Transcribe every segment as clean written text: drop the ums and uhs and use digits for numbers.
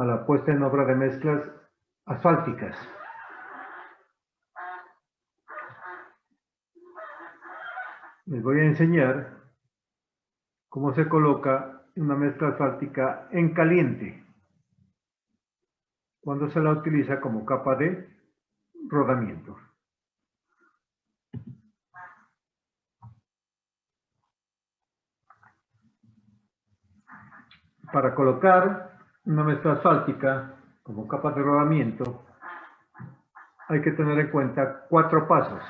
a la puesta en obra de mezclas asfálticas. Les voy a enseñar cómo se coloca una mezcla asfáltica en caliente cuando se la utiliza como capa de rodamiento. Para colocar una mezcla asfáltica como capa de rodamiento hay que tener en cuenta 4 pasos.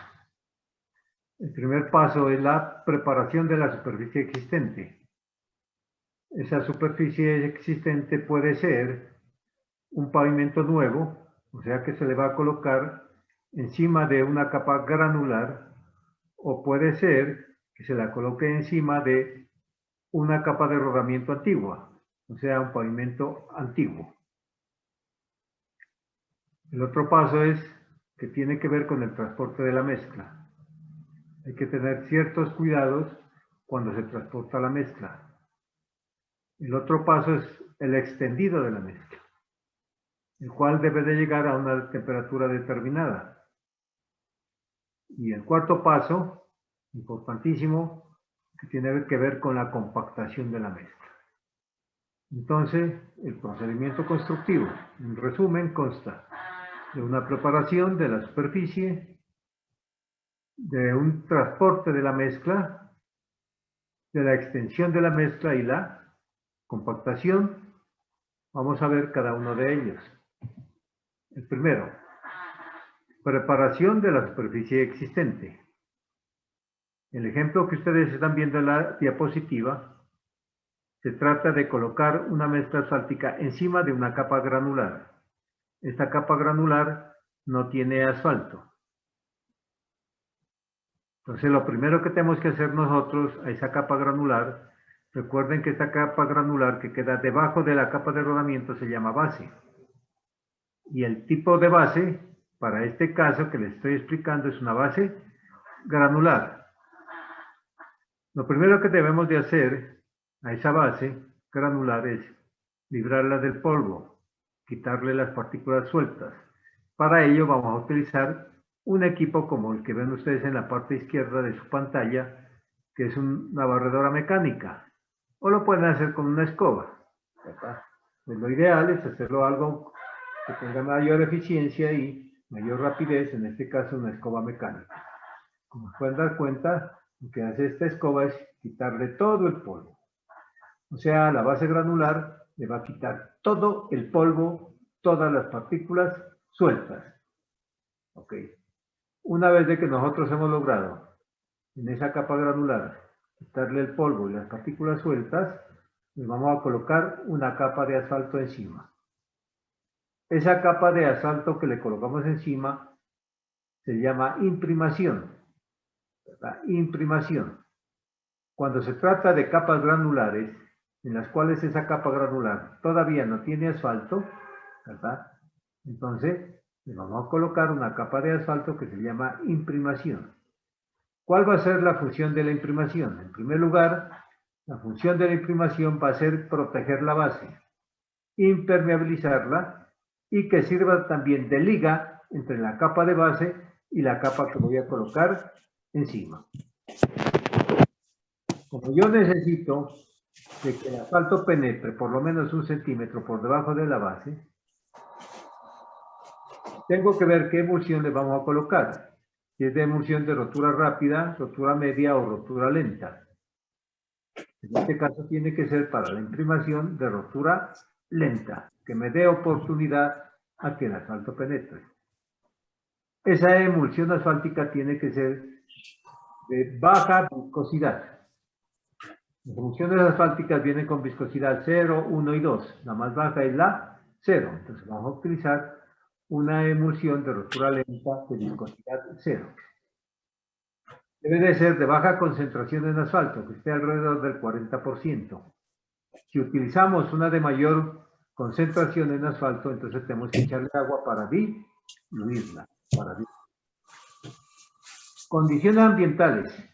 El primer paso es la preparación de la superficie existente. Esa superficie existente puede ser un pavimento nuevo, o sea que se le va a colocar encima de una capa granular, o puede ser que se la coloque encima de una capa de rodamiento antigua, o sea, un pavimento antiguo. El otro paso es que tiene que ver con el transporte de la mezcla. Hay que tener ciertos cuidados cuando se transporta la mezcla. El otro paso es el extendido de la mezcla, el cual debe de llegar a una temperatura determinada. Y el cuarto paso, importantísimo, que tiene que ver con la compactación de la mezcla. Entonces, el procedimiento constructivo, en resumen, consta de una preparación de la superficie, de un transporte de la mezcla, de la extensión de la mezcla y la compactación. Vamos a ver cada uno de ellos. El primero, preparación de la superficie existente. El ejemplo que ustedes están viendo en la diapositiva, se trata de colocar una mezcla asfáltica encima de una capa granular. Esta capa granular no tiene asfalto. Entonces, lo primero que tenemos que hacer nosotros a esa capa granular, recuerden que esta capa granular que queda debajo de la capa de rodamiento se llama base. Y el tipo de base, para este caso que les estoy explicando, es una base granular. Lo primero que debemos de hacer a esa base granular es librarla del polvo, quitarle las partículas sueltas. Para ello vamos a utilizar un equipo como el que ven ustedes en la parte izquierda de su pantalla, que es una barredora mecánica, o lo pueden hacer con una escoba. Pues lo ideal es hacerlo algo que tenga mayor eficiencia y mayor rapidez, en este caso una escoba mecánica. Como pueden dar cuenta, lo que hace esta escoba es quitarle todo el polvo. O sea, la base granular le va a quitar todo el polvo, todas las partículas sueltas. Ok. Una vez de que nosotros hemos logrado en esa capa granular quitarle el polvo y las partículas sueltas, le vamos a colocar una capa de asfalto encima. Esa capa de asfalto que le colocamos encima se llama imprimación. ¿Verdad? Imprimación. Cuando se trata de capas granulares, en las cuales esa capa granular todavía no tiene asfalto, ¿verdad? Entonces, le vamos a colocar una capa de asfalto que se llama imprimación. ¿Cuál va a ser la función de la imprimación? En primer lugar, la función de la imprimación va a ser proteger la base, impermeabilizarla y que sirva también de liga entre la capa de base y la capa que voy a colocar encima. Como yo necesito de que el asfalto penetre por lo menos 1 centímetro por debajo de la base, tengo que ver qué emulsión le vamos a colocar. Si es de emulsión de rotura rápida, rotura media o rotura lenta. En este caso tiene que ser para la imprimación de rotura lenta, que me dé oportunidad a que el asfalto penetre. Esa emulsión asfáltica tiene que ser de baja viscosidad. Las emulsiones asfálticas vienen con viscosidad 0, 1 y 2. La más baja es la 0. Entonces vamos a utilizar una emulsión de rotura lenta de viscosidad 0. Debe de ser de baja concentración en asfalto, que esté alrededor del 40%. Si utilizamos una de mayor concentración en asfalto, entonces tenemos que echarle agua para diluirla. Condiciones ambientales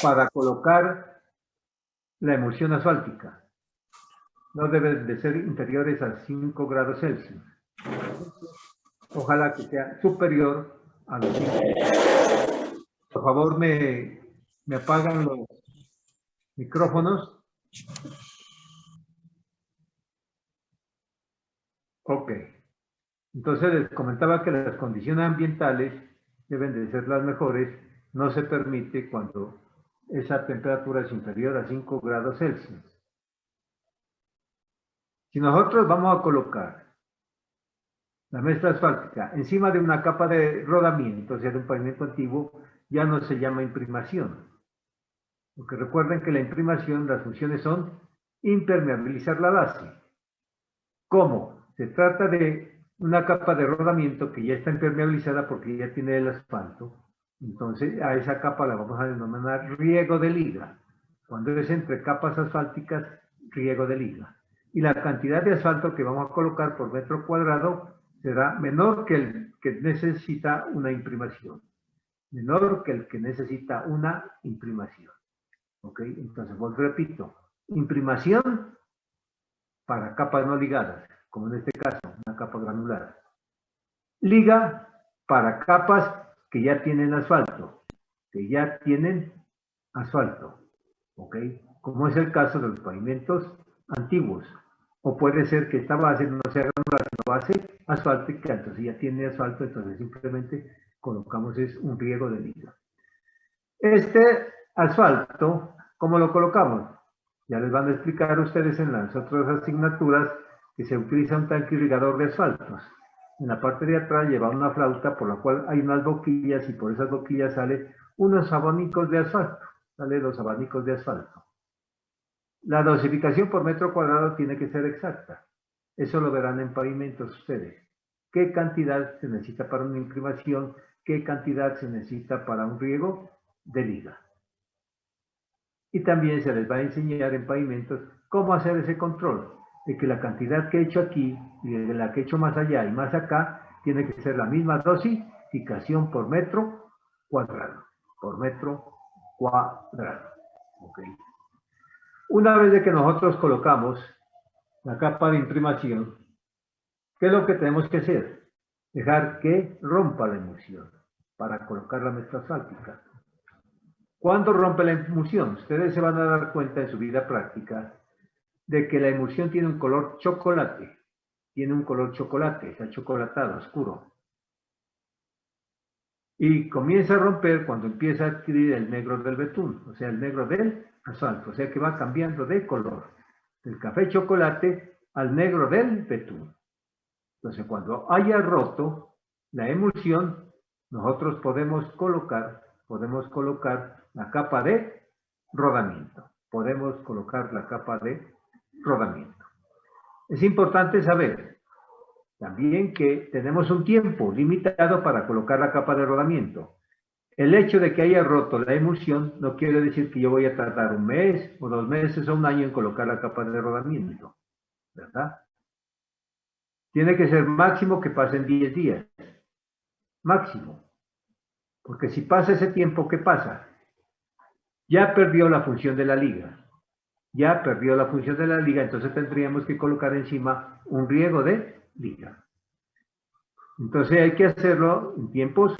para colocar la emulsión asfáltica. no deben de ser inferiores a 5 grados Celsius. Ojalá que sea superior a los 5. Por favor, me apagan los micrófonos. Ok. Entonces les comentaba que las condiciones ambientales deben de ser las mejores. No se permite cuando esa temperatura es inferior a 5 grados Celsius. Si nosotros vamos a colocar la mezcla asfáltica encima de una capa de rodamiento, o sea, de un pavimento antiguo, ya no se llama imprimación. Porque recuerden que la imprimación, las funciones son impermeabilizar la base. ¿Cómo? Se trata de una capa de rodamiento que ya está impermeabilizada porque ya tiene el asfalto. Entonces a esa capa la vamos a denominar riego de liga. Cuando es entre capas asfálticas, riego de liga. Y la cantidad de asfalto que vamos a colocar por metro cuadrado será menor que el que necesita una imprimación. Menor que el que necesita una imprimación. ¿Ok? Entonces, repito, imprimación para capas no ligadas, como en este caso, una capa granular. Liga para capas que ya tienen asfalto, ¿ok? Como es el caso de los pavimentos antiguos. O puede ser que esta base no sea granular, sino base asfáltica, entonces ya tiene asfalto, entonces simplemente colocamos es un riego de liga. Este asfalto, ¿cómo lo colocamos? Ya les van a explicar a ustedes en las otras asignaturas que se utiliza un tanque irrigador de asfaltos. En la parte de atrás lleva una flauta por la cual hay unas boquillas y por esas boquillas salen unos abanicos de asfalto. Salen los abanicos de asfalto. La dosificación por metro cuadrado tiene que ser exacta. Eso lo verán en pavimentos ustedes. ¿Qué cantidad se necesita para una imprimación? ¿Qué cantidad se necesita para un riego de liga? Y también se les va a enseñar en pavimentos cómo hacer ese control de que la cantidad que he hecho aquí y de la que he hecho más allá y más acá tiene que ser la misma dosificación por metro cuadrado. Por metro cuadrado. ¿Okay? Una vez de que nosotros colocamos la capa de imprimación, ¿qué es lo que tenemos que hacer? Dejar que rompa la emulsión para colocar la mezcla asfáltica. ¿Cuándo rompe la emulsión? Ustedes se van a dar cuenta en su vida práctica de que la emulsión tiene un color chocolate. Tiene un color chocolate, está chocolatada, oscuro. Y comienza a romper cuando empieza a adquirir el negro del betún, o sea, el negro del asfalto, o sea que va cambiando de color, del café chocolate al negro del betún. Entonces, cuando haya roto la emulsión, nosotros podemos colocar la capa de rodamiento. Podemos colocar la capa de rodamiento. Es importante saber también que tenemos un tiempo limitado para colocar la capa de rodamiento. El hecho de que haya roto la emulsión no quiere decir que yo voy a tardar un mes o 2 meses o un año en colocar la capa de rodamiento, ¿verdad? Tiene que ser máximo que pasen 10 días. Máximo. Porque si pasa ese tiempo, ¿qué pasa? Ya perdió la función de la liga. Ya perdió la función de la liga, entonces tendríamos que colocar encima un riego de liga. Entonces hay que hacerlo en tiempos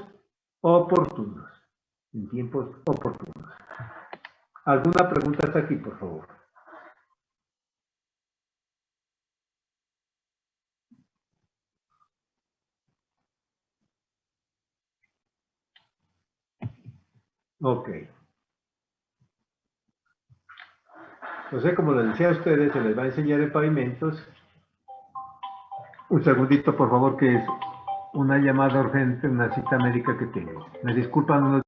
oportunos. En tiempos oportunos. ¿Alguna pregunta hasta aquí, por favor? Ok. Entonces, como les decía a ustedes, se les va a enseñar en pavimentos. Un segundito, por favor, que es una llamada urgente, una cita médica que tengo. Me disculpan unos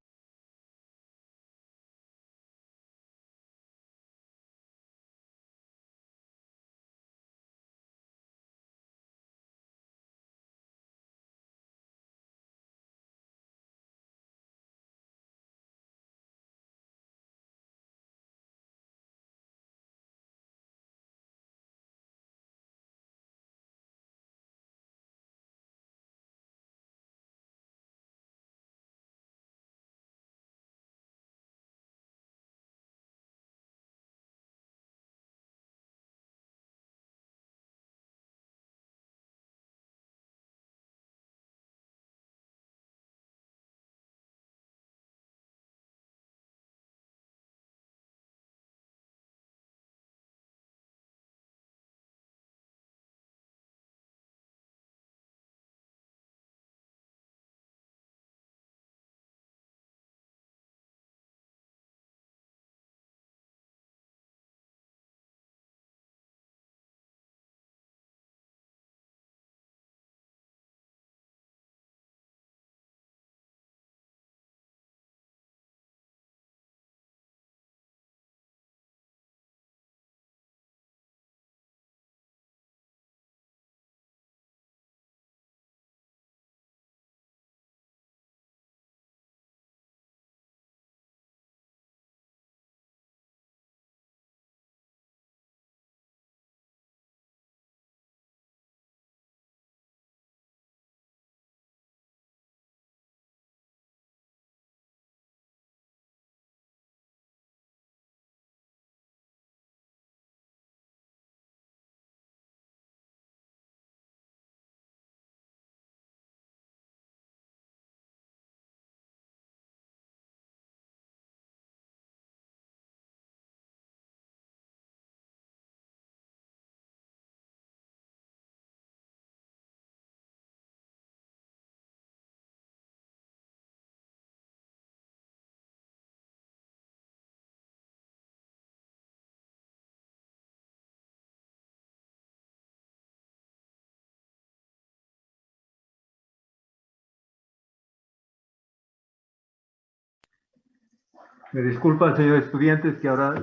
Me disculpan, señores estudiantes, que ahora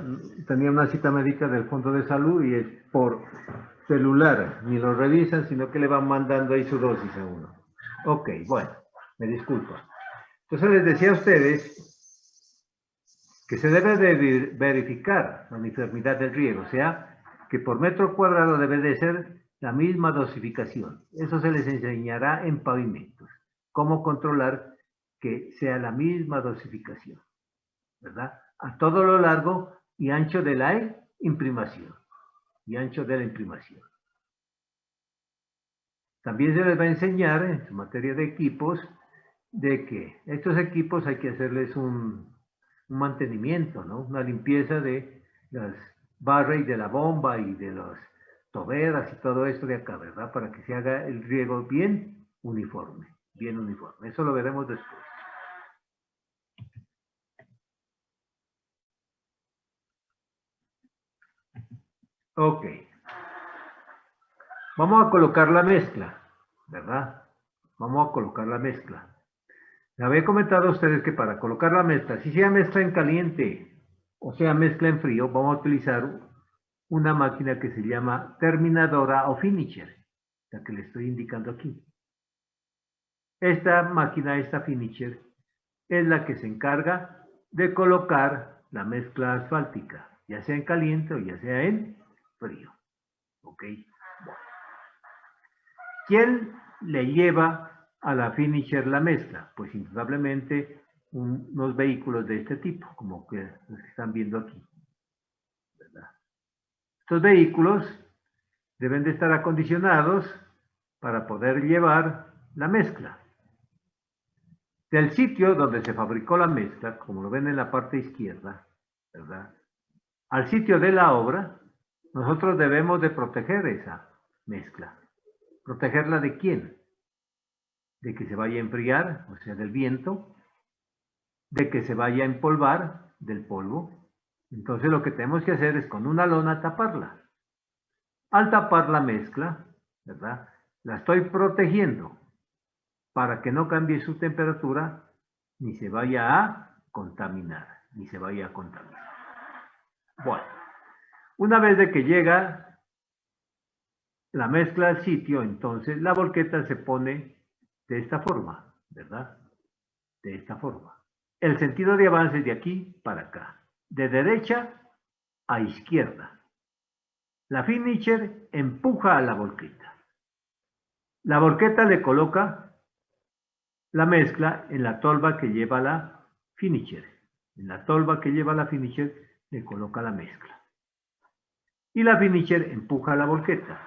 tenía una cita médica del Fondo de Salud y es por celular. Ni lo revisan, sino que le van mandando ahí su dosis a uno. Ok, bueno, me disculpan. Entonces les decía a ustedes que se debe de verificar la uniformidad del riego, o sea, que por metro cuadrado debe de ser la misma dosificación. Eso se les enseñará en pavimentos. Cómo controlar que sea la misma dosificación, ¿verdad? A todo lo largo y ancho de la imprimación. Y ancho de la imprimación. También se les va a enseñar en su materia de equipos de que estos equipos hay que hacerles un mantenimiento, ¿no? Una limpieza de las barras y de la bomba y de las toberas y todo esto de acá, ¿verdad? Para que se haga el riego bien uniforme, bien uniforme. Eso lo veremos después. Ok. Vamos a colocar la mezcla, ¿verdad? Vamos a colocar la mezcla. Le había comentado a ustedes que para colocar la mezcla, si sea mezcla en caliente o sea mezcla en frío, vamos a utilizar una máquina que se llama terminadora o finisher, la que le estoy indicando aquí. Esta máquina, esta finisher, es la que se encarga de colocar la mezcla asfáltica, ya sea en caliente o ya sea en frío. ¿Ok? Bueno. ¿Quién le lleva a la finisher la mezcla? Pues indudablemente unos vehículos de este tipo, como que los que están viendo aquí, ¿verdad? Estos vehículos deben de estar acondicionados para poder llevar la mezcla del sitio donde se fabricó la mezcla, como lo ven en la parte izquierda, ¿verdad? Al sitio de la obra. Nosotros debemos de proteger esa mezcla. ¿Protegerla de quién? De que se vaya a enfriar, o sea, del viento, de que se vaya a empolvar, del polvo. Entonces lo que tenemos que hacer es con una lona taparla. Al tapar la mezcla, ¿verdad? La estoy protegiendo para que no cambie su temperatura ni se vaya a contaminar, ni se vaya a contaminar. Bueno, una vez de que llega la mezcla al sitio, entonces la volqueta se pone de esta forma, ¿verdad? De esta forma. El sentido de avance es de aquí para acá, de derecha a izquierda. La finisher empuja a la volqueta. La volqueta le coloca la mezcla en la tolva que lleva la finisher. En la tolva que lleva la finisher le coloca la mezcla. Y la finisher empuja a la volqueta.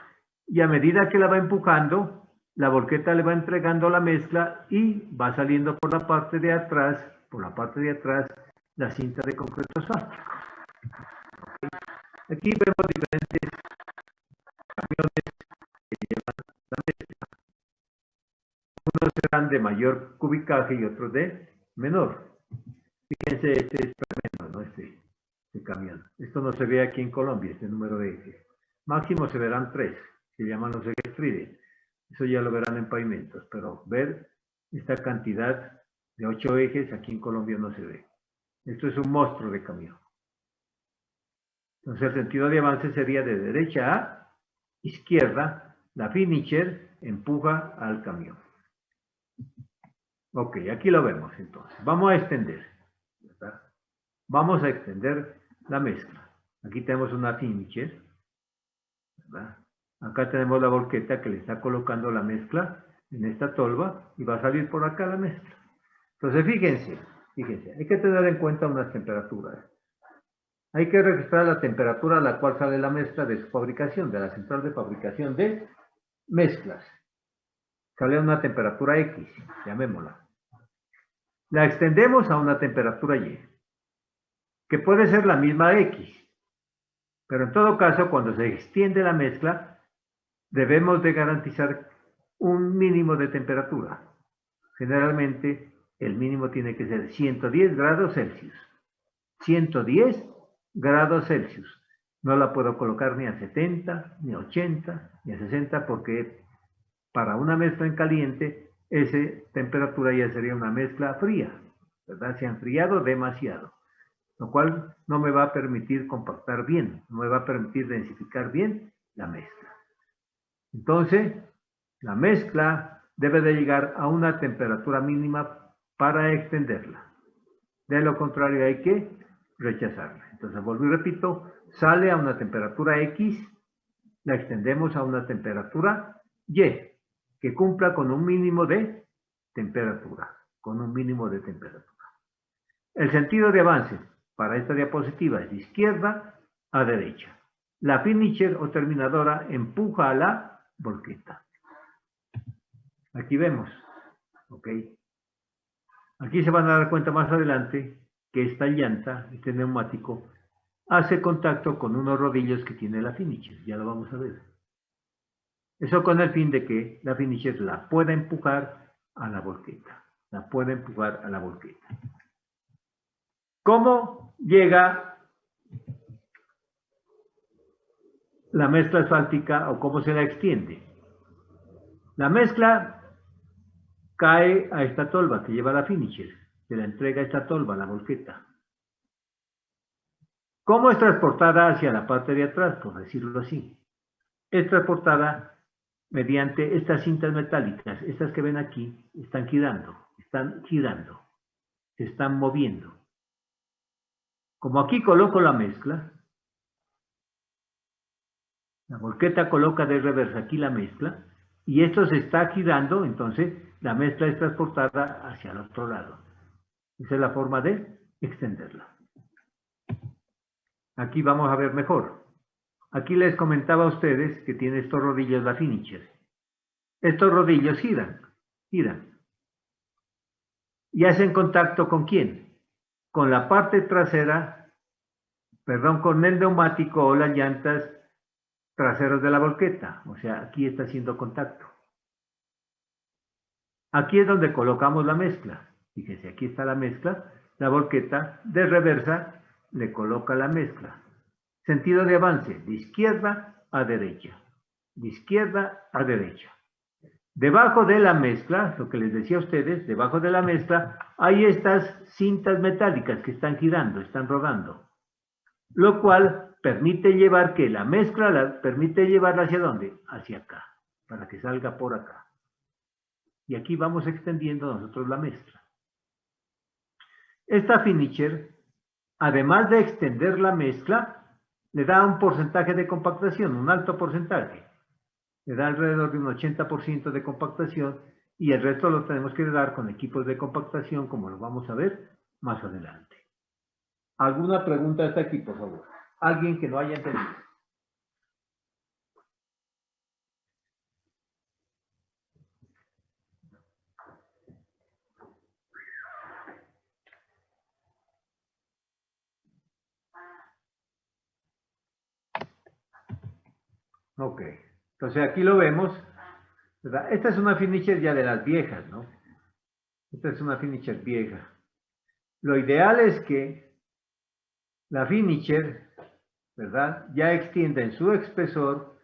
Y a medida que la va empujando, la volqueta le va entregando la mezcla y va saliendo por la parte de atrás, la cinta de concreto asfáltico. Aquí vemos diferentes camiones que llevan la mezcla. Unos serán de mayor cubicaje y otros de menor. Fíjense, este es tremendo, ¿no? Este camión. Esto no se ve aquí en Colombia, este número de ejes. Máximo se verán 3, se llaman los ejes trident. Eso ya lo verán en pavimentos, pero ver esta cantidad de 8 ejes aquí en Colombia no se ve. Esto es un monstruo de camión. Entonces el sentido de avance sería de derecha a izquierda, la finisher empuja al camión. Ok, aquí lo vemos entonces. Vamos a extender, ¿verdad? Vamos a extender la mezcla. Aquí tenemos una finisher, ¿verdad? Acá tenemos la volqueta que le está colocando la mezcla en esta tolva y va a salir por acá la mezcla. Entonces fíjense, hay que tener en cuenta unas temperaturas. Hay que registrar la temperatura a la cual sale la mezcla de su fabricación, de la central de fabricación de mezclas. Sale a una temperatura X, llamémosla. La extendemos a una temperatura Y, que puede ser la misma X. Pero en todo caso, cuando se extiende la mezcla, debemos de garantizar un mínimo de temperatura. Generalmente, el mínimo tiene que ser 110 grados Celsius. 110 grados Celsius. No la puedo colocar ni a 70, ni a 80, ni a 60, porque para una mezcla en caliente, esa temperatura ya sería una mezcla fría, ¿verdad? Se ha enfriado demasiado. lo cual no me va a permitir compactar bien, no me va a permitir densificar bien la mezcla. Entonces, la mezcla debe de llegar a una temperatura mínima para extenderla. De lo contrario hay que rechazarla. Entonces, vuelvo y repito, sale a una temperatura X, la extendemos a una temperatura Y, que cumpla con un mínimo de temperatura, El sentido de avance para esta diapositiva es de izquierda a derecha. La finisher o terminadora empuja a la volqueta. Aquí vemos, ¿ok? Aquí se van a dar cuenta más adelante que esta llanta, este neumático, hace contacto con unos rodillos que tiene la finisher, ya lo vamos a ver. Eso con el fin de que la finisher la pueda empujar a la volqueta, ¿Cómo llega la mezcla asfáltica o cómo se la extiende? La mezcla cae a esta tolva que lleva la finisher, se la entrega a esta tolva, la volqueta. ¿Cómo es transportada hacia la parte de atrás, por decirlo así? Es transportada mediante estas cintas metálicas, estas que ven aquí, están girando, se están moviendo. Como aquí coloco la mezcla, la volqueta coloca de reversa aquí la mezcla, y esto se está girando, entonces la mezcla es transportada hacia el otro lado. Esa es la forma de extenderla. Aquí vamos a ver mejor. Aquí les comentaba a ustedes que tiene estos rodillos la finisher. Estos rodillos giran. ¿Y hacen contacto con quién? Con la parte trasera, con el neumático o las llantas traseros de la volqueta. O sea, aquí está haciendo contacto. Aquí es donde colocamos la mezcla. Fíjense, aquí está la mezcla. La volqueta de reversa le coloca la mezcla. Sentido de avance, de izquierda a derecha. Debajo de la mezcla, lo que les decía a ustedes, debajo de la mezcla hay estas cintas metálicas que están girando, están rodando. Lo cual permite llevar que la mezcla, permite llevarla ¿hacia dónde? Hacia acá, para que salga por acá. Y aquí vamos extendiendo nosotros la mezcla. Esta finisher, además de extender la mezcla, le da un porcentaje de compactación, un alto porcentaje. Le da alrededor de un 80% de compactación y el resto lo tenemos que dar con equipos de compactación, como lo vamos a ver más adelante. ¿Alguna pregunta hasta aquí, por favor? ¿Alguien que no haya entendido? Ok, entonces aquí lo vemos, ¿verdad? Esta es una finisher ya de las viejas, ¿no? Esta es una finisher vieja. Lo ideal es que la finisher, ¿verdad?, ya extienda en su espesor,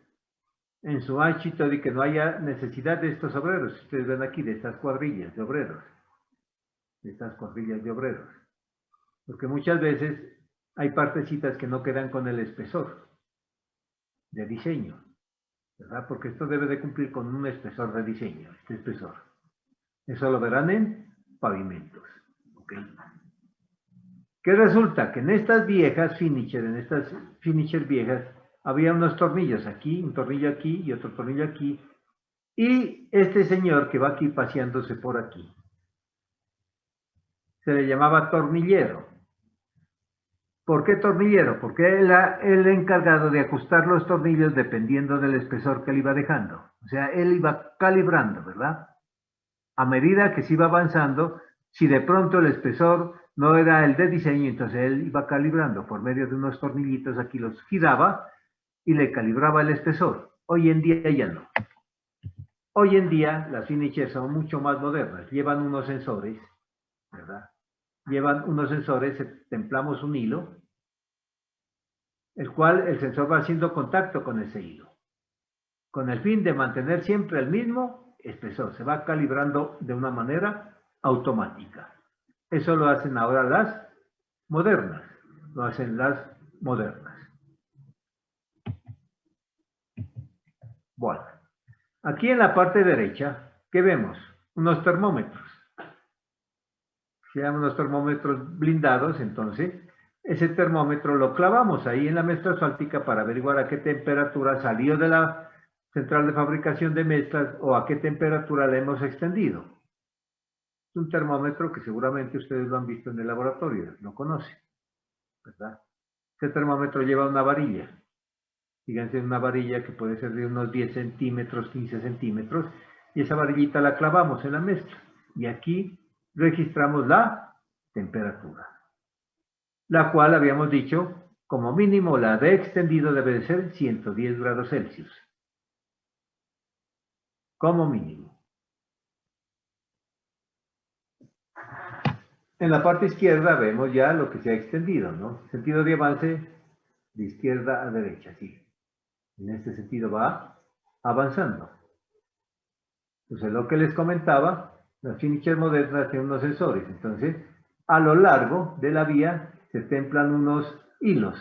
en su ancho y todo, y que no haya necesidad de estos obreros. Ustedes ven aquí de estas cuadrillas de obreros. Porque muchas veces hay partecitas que no quedan con el espesor de diseño, ¿verdad? Porque esto debe de cumplir con un espesor de diseño, este espesor. Eso lo verán en pavimentos. ¿Okay? ¿Qué resulta? Que en estas viejas finisher viejas, había unos tornillos aquí, un tornillo aquí y otro tornillo aquí. Y este señor que va aquí paseándose por aquí, se le llamaba tornillero. ¿Por qué tornillero? Porque él era el encargado de ajustar los tornillos dependiendo del espesor que él iba dejando. O sea, él iba calibrando, ¿verdad? A medida que se iba avanzando, si de pronto el espesor no era el de diseño, entonces él iba calibrando por medio de unos tornillitos, aquí los giraba y le calibraba el espesor. Hoy en día ya no. Hoy en día las finishers son mucho más modernas, llevan unos sensores, ¿verdad? Templamos un hilo, el cual el sensor va haciendo contacto con ese hilo, con el fin de mantener siempre el mismo espesor. Se va calibrando de una manera automática. Eso lo hacen ahora las modernas, lo hacen las modernas. Bueno, aquí en la parte derecha, ¿qué vemos? Unos termómetros. Si hay unos termómetros blindados, entonces ese termómetro lo clavamos ahí en la mezcla asfáltica para averiguar a qué temperatura salió de la central de fabricación de mezclas o a qué temperatura la hemos extendido. Es un termómetro que seguramente ustedes lo han visto en el laboratorio, lo conocen, ¿verdad? Este termómetro lleva una varilla. Fíjense, una varilla que puede ser de unos 10 centímetros, 15 centímetros, y esa varillita la clavamos en la mezcla. Y aquí registramos la temperatura, la cual habíamos dicho, como mínimo la de extendido debe de ser 110 grados Celsius. Como mínimo. En la parte izquierda vemos ya lo que se ha extendido, ¿no? Sentido de avance de izquierda a derecha, sí. En este sentido va avanzando. Entonces, lo que les comentaba, las finisher modernas tienen unos sensores. Entonces, a lo largo de la vía se templan unos hilos.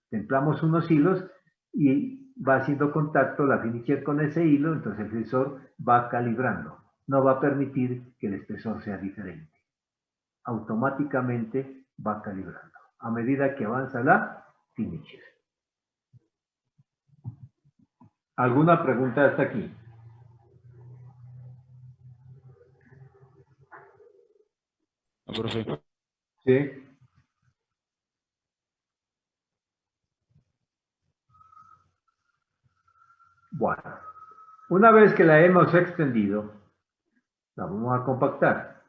Templamos unos hilos y va haciendo contacto la finisher con ese hilo, entonces el sensor va calibrando. No va a permitir que el espesor sea diferente. Automáticamente va calibrando a medida que avanza la finisher. ¿Alguna pregunta hasta aquí? No, profe. Sí. Bueno, una vez que la hemos extendido, la vamos a compactar.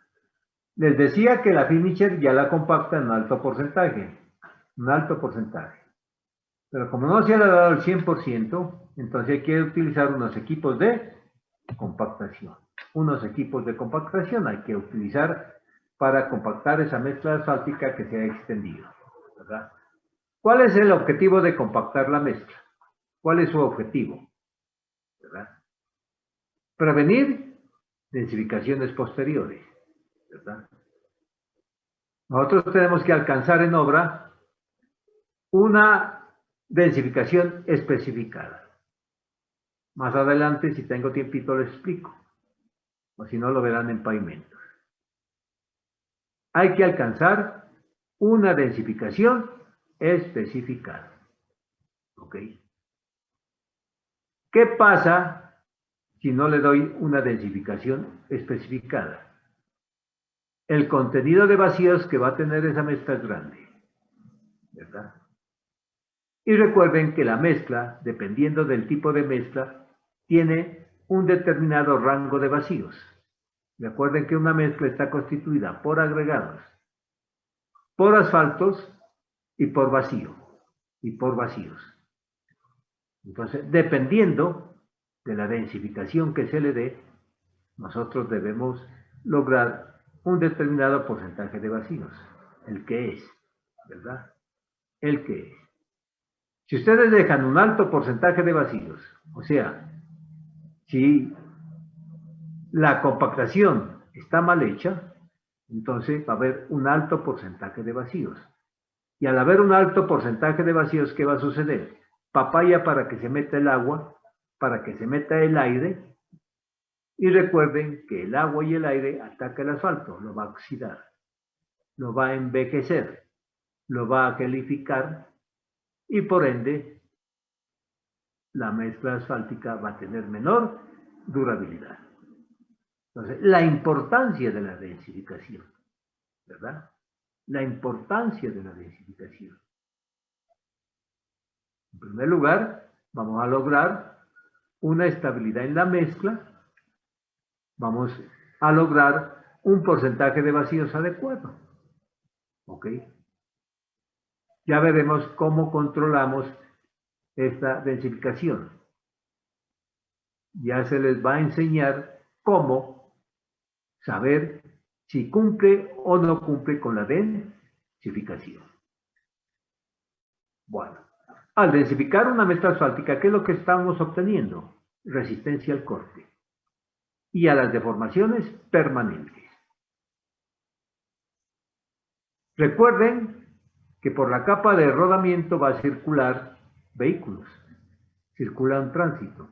Les decía que la finisher ya la compacta en un alto porcentaje. Pero como no se ha dado el 100%, entonces hay que utilizar unos equipos de compactación. Unos equipos de compactación hay que utilizar para compactar esa mezcla asfáltica que se ha extendido, ¿verdad? ¿Cuál es el objetivo de compactar la mezcla? ¿Cuál es su objetivo? ¿Verdad? Prevenir densificaciones posteriores, ¿verdad? Nosotros tenemos que alcanzar en obra una densificación especificada. Más adelante, si tengo tiempito, les explico. O si no, lo verán en pavimentos. Hay que alcanzar una densificación especificada. ¿Ok? ¿Qué pasa si no le doy una densificación especificada? El contenido de vacíos que va a tener esa mezcla es grande, ¿verdad? Y recuerden que la mezcla, dependiendo del tipo de mezcla, tiene un determinado rango de vacíos. Recuerden que una mezcla está constituida por agregados, por asfaltos y por vacío, y por vacíos. Entonces, dependiendo de la densificación que se le dé, nosotros debemos lograr un determinado porcentaje de vacíos, el que es, ¿verdad? El que es. Si ustedes dejan un alto porcentaje de vacíos, o sea, si la compactación está mal hecha, entonces va a haber un alto porcentaje de vacíos. Y al haber un alto porcentaje de vacíos, ¿qué va a suceder? Papaya para que se meta el agua, para que se meta el aire. Y recuerden que el agua y el aire atacan el asfalto, lo va a oxidar, lo va a envejecer, lo va a gelificar y por ende la mezcla asfáltica va a tener menor durabilidad. Entonces, la importancia de la densificación, ¿verdad? La importancia de la densificación. En primer lugar, vamos a lograr una estabilidad en la mezcla, vamos a lograr un porcentaje de vacíos adecuado. ¿Ok? Ya veremos cómo controlamos esta densificación. Ya se les va a enseñar cómo saber si cumple o no cumple con la densificación. Bueno, al densificar una mezcla asfáltica, ¿qué es lo que estamos obteniendo? Resistencia al corte y a las deformaciones permanentes. Recuerden que por la capa de rodamiento va a circular vehículos, circula un tránsito.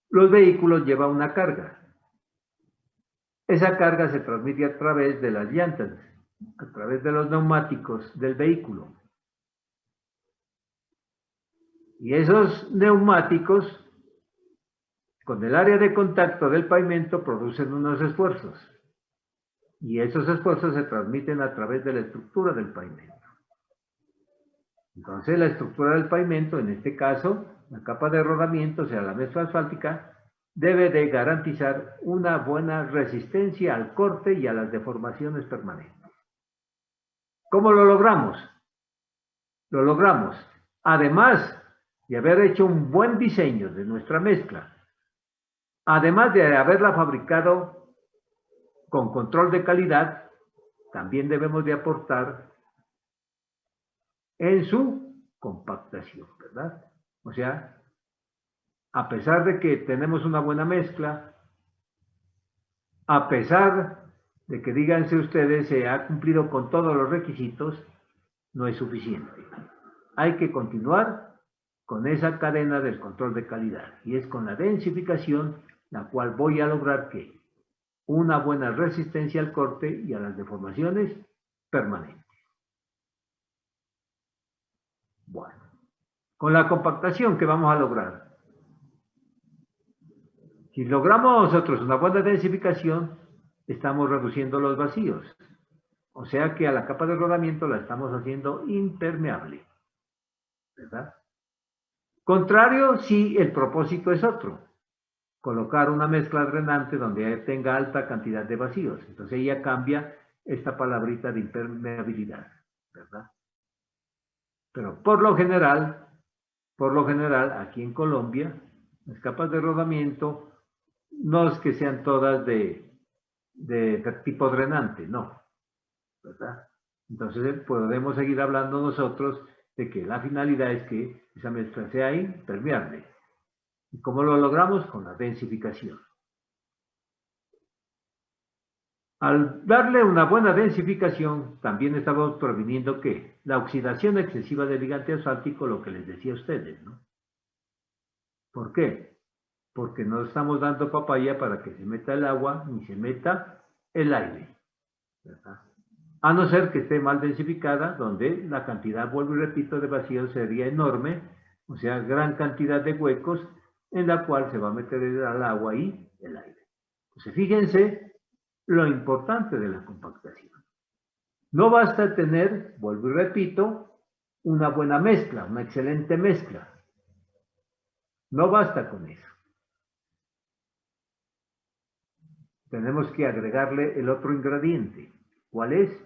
Los vehículos llevan una carga. Esa carga se transmite a través de las llantas, a través de los neumáticos del vehículo. Y esos neumáticos, con el área de contacto del pavimento, producen unos esfuerzos. Y esos esfuerzos se transmiten a través de la estructura del pavimento. Entonces, la estructura del pavimento, en este caso, la capa de rodamiento, o sea, la mezcla asfáltica, debe de garantizar una buena resistencia al corte y a las deformaciones permanentes. ¿Cómo lo logramos? Lo logramos, además de haber hecho un buen diseño de nuestra mezcla, además de haberla fabricado con control de calidad, también debemos de aportar en su compactación, ¿verdad? O sea, a pesar de que tenemos una buena mezcla, a pesar de que, díganse ustedes, se ha cumplido con todos los requisitos, no es suficiente. Hay que continuar con esa cadena del control de calidad, y es con la densificación la cual voy a lograr que una buena resistencia al corte y a las deformaciones permanentes. Bueno, con la compactación, ¿qué vamos a lograr? Si logramos nosotros una buena densificación, estamos reduciendo los vacíos. O sea que a la capa de rodamiento la estamos haciendo impermeable, ¿verdad? Contrario, si el propósito es otro, colocar una mezcla drenante donde tenga alta cantidad de vacíos. Entonces ella cambia esta palabrita de impermeabilidad, ¿verdad? Pero por lo general, aquí en Colombia, las capas de rodamiento no es que sean todas de tipo drenante, no, ¿verdad? Entonces podemos seguir hablando nosotros de que la finalidad es que esa mezcla sea impermeable. ¿Y cómo lo logramos? Con la densificación. Al darle una buena densificación, también estamos previniendo que la oxidación excesiva del ligante asfáltico, lo que les decía a ustedes, ¿no? ¿Por qué? Porque no estamos dando papaya para que se meta el agua ni se meta el aire, ¿verdad? A no ser que esté mal densificada, donde la cantidad, vuelvo y repito, de vacío sería enorme, o sea, gran cantidad de huecos en la cual se va a meter el agua y el aire. Entonces, fíjense lo importante de la compactación. No basta tener, vuelvo y repito, una buena mezcla, una excelente mezcla. No basta con eso. Tenemos que agregarle el otro ingrediente. ¿Cuál es?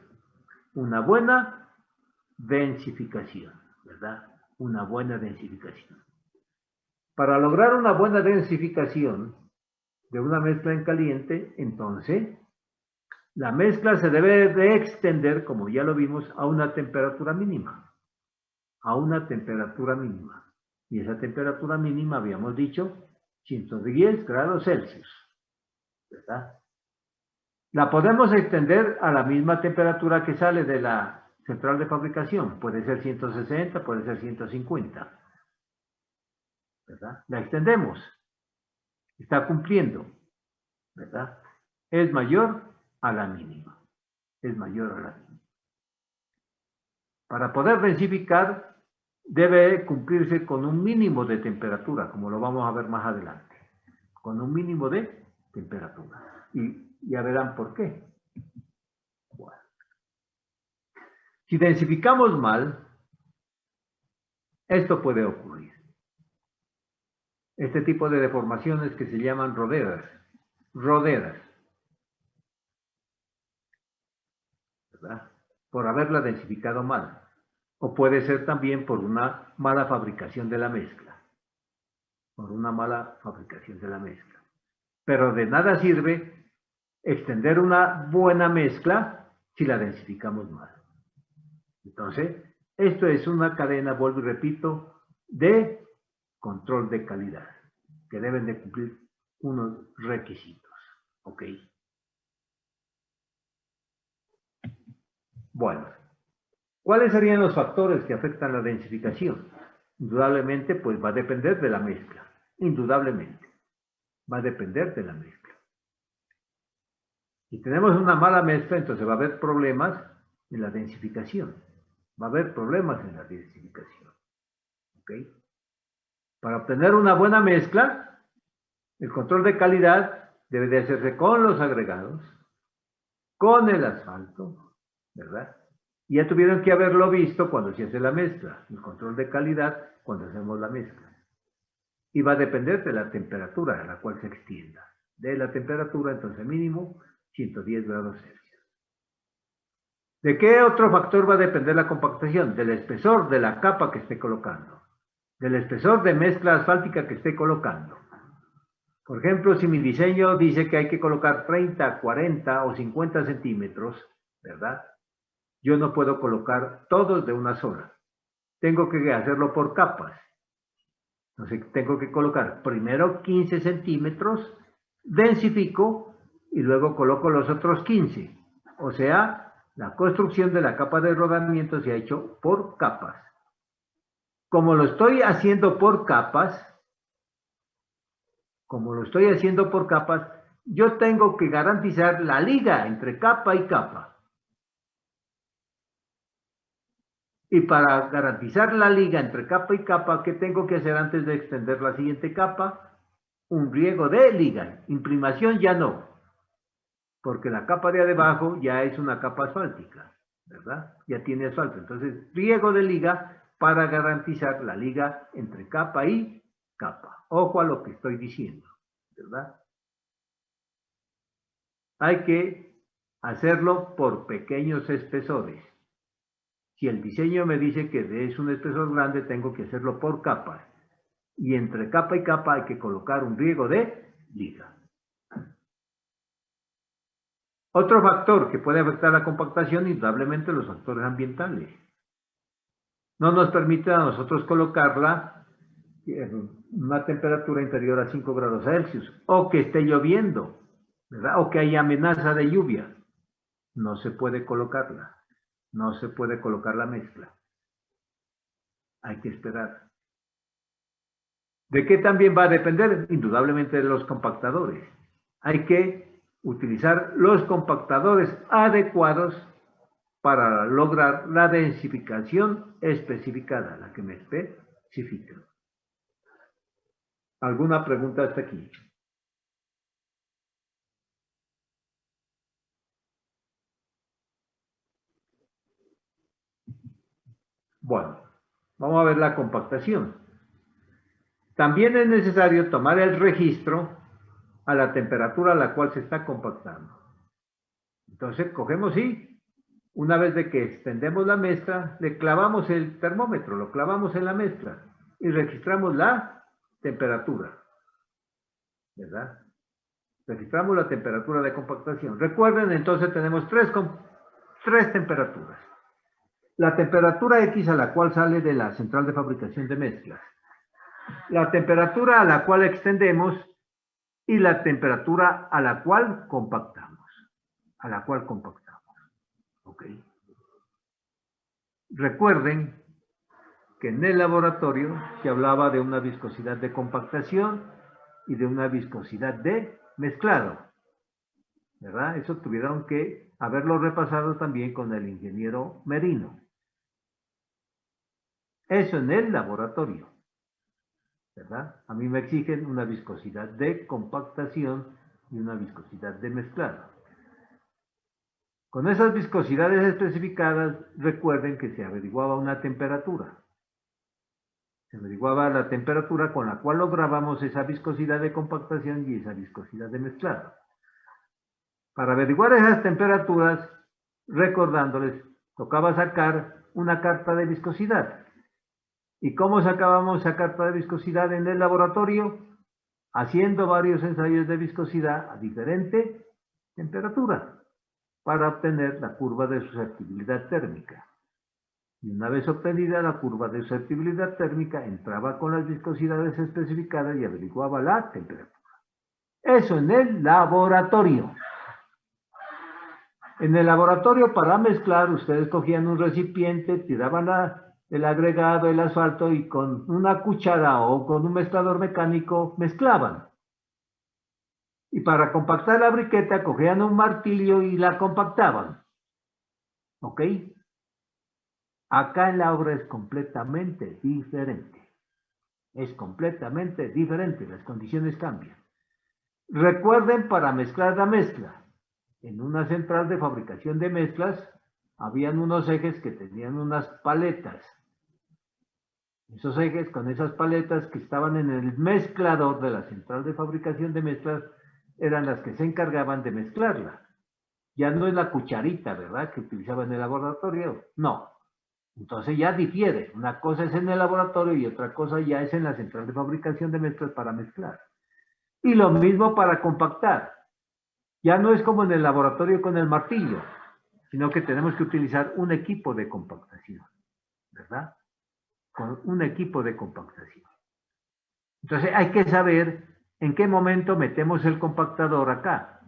Una buena densificación, ¿verdad? Una buena densificación. Para lograr una buena densificación de una mezcla en caliente, entonces, la mezcla se debe de extender, como ya lo vimos, a una temperatura mínima. A una temperatura mínima. Y esa temperatura mínima, habíamos dicho, 110 grados Celsius, ¿verdad? La podemos extender a la misma temperatura que sale de la central de fabricación. Puede ser 160, puede ser 150. ¿Verdad? La extendemos. Está cumpliendo. ¿Verdad? Es mayor a la mínima. Es mayor a la mínima. Para poder densificar, debe cumplirse con un mínimo de temperatura, como lo vamos a ver más adelante. Con un mínimo de temperatura. Y ya verán por qué. Bueno. Si densificamos mal, esto puede ocurrir. Este tipo de deformaciones que se llaman roderas. ¿Verdad? Por haberla densificado mal. O puede ser también por una mala fabricación de la mezcla. Por una mala fabricación de la mezcla. Pero de nada sirve extender una buena mezcla si la densificamos mal. Entonces, esto es una cadena, vuelvo y repito, de control de calidad, que deben de cumplir unos requisitos. ¿Ok? Bueno, ¿Cuáles serían los factores que afectan la densificación? Indudablemente, pues va a depender de la mezcla. Indudablemente. Va a depender de la mezcla. Si tenemos una mala mezcla, entonces va a haber problemas en la densificación. Va a haber problemas en la densificación. ¿Ok? Para obtener una buena mezcla, el control de calidad debe de hacerse con los agregados, con el asfalto, ¿verdad? Y ya tuvieron que haberlo visto cuando se hace la mezcla, el control de calidad cuando hacemos la mezcla. Y va a depender de la temperatura a la cual se extienda. De la temperatura, entonces mínimo 110 grados Celsius. ¿De qué otro factor va a depender la compactación? Del espesor de la capa que esté colocando. Del espesor de mezcla asfáltica que esté colocando. Por ejemplo, si mi diseño dice que hay que colocar 30, 40 o 50 centímetros, ¿verdad? Yo no puedo colocar todos de una sola. Tengo que hacerlo por capas. Entonces tengo que colocar primero 15 centímetros, densifico y luego coloco los otros 15. O sea, la construcción de la capa de rodamiento se ha hecho por capas. Como lo estoy haciendo por capas, yo tengo que garantizar la liga entre capa y capa. Y para garantizar la liga entre capa y capa, ¿qué tengo que hacer antes de extender la siguiente capa? Un riego de liga. Imprimación ya no, porque la capa de abajo ya es una capa asfáltica, ¿verdad? Ya tiene asfalto. Entonces, riego de liga para garantizar la liga entre capa y capa. Ojo a lo que estoy diciendo, ¿verdad? Hay que hacerlo por pequeños espesores. Si el diseño me dice que es un espesor grande, tengo que hacerlo por capas. Y entre capa y capa hay que colocar un riego de liga. Otro factor que puede afectar la compactación, indudablemente los factores ambientales. No nos permite a nosotros colocarla en una temperatura inferior a 5 grados Celsius, o que esté lloviendo, ¿verdad? O que haya amenaza de lluvia. No se puede colocarla. No se puede colocar la mezcla. Hay que esperar. ¿De qué también va a depender? Indudablemente de los compactadores. Hay que utilizar los compactadores adecuados para lograr la densificación especificada, la que me especifica. ¿Alguna pregunta hasta aquí? Bueno, vamos a ver la compactación. También es necesario tomar el registro a la temperatura a la cual se está compactando. Entonces, cogemos y una vez de que extendemos la mezcla, le clavamos el termómetro, lo clavamos en la mezcla y registramos la temperatura, ¿verdad? Registramos la temperatura de compactación. Recuerden, entonces tenemos tres temperaturas. La temperatura X a la cual sale de la central de fabricación de mezclas. La temperatura a la cual extendemos y la temperatura a la cual compactamos. ¿Ok? Recuerden que en el laboratorio se hablaba de una viscosidad de compactación y de una viscosidad de mezclado, ¿verdad? Eso tuvieron que haberlo repasado también con el ingeniero Merino. Eso en el laboratorio, ¿verdad? A mí me exigen una viscosidad de compactación y una viscosidad de mezclado. Con esas viscosidades especificadas, recuerden que se averiguaba una temperatura. Se averiguaba la temperatura con la cual lográbamos esa viscosidad de compactación y esa viscosidad de mezclado. Para averiguar esas temperaturas, recordándoles, tocaba sacar una carta de viscosidad. ¿Y cómo sacábamos esa carta de viscosidad en el laboratorio? Haciendo varios ensayos de viscosidad a diferente temperatura para obtener la curva de susceptibilidad térmica. Y una vez obtenida la curva de susceptibilidad térmica, entraba con las viscosidades especificadas y averiguaba la temperatura. Eso en el laboratorio. En el laboratorio para mezclar, ustedes cogían un recipiente, tiraban el agregado, el asfalto y con una cuchara o con un mezclador mecánico mezclaban. Y para compactar la briqueta cogían un martillo y la compactaban. ¿Ok? Acá en la obra es completamente diferente. Es completamente diferente, las condiciones cambian. Recuerden, para mezclar la mezcla, en una central de fabricación de mezclas, habían unos ejes que tenían unas paletas. Esos ejes con esas paletas que estaban en el mezclador de la central de fabricación de mezclas eran las que se encargaban de mezclarla. Ya no es la cucharita, ¿verdad?, que utilizaban en el laboratorio. No. Entonces ya difiere. Una cosa es en el laboratorio y otra cosa ya es en la central de fabricación de mezclas para mezclar. Y lo mismo para compactar. Ya no es como en el laboratorio con el martillo, sino que tenemos que utilizar un equipo de compactación, ¿verdad? Con un equipo de compactación. Entonces hay que saber en qué momento metemos el compactador acá.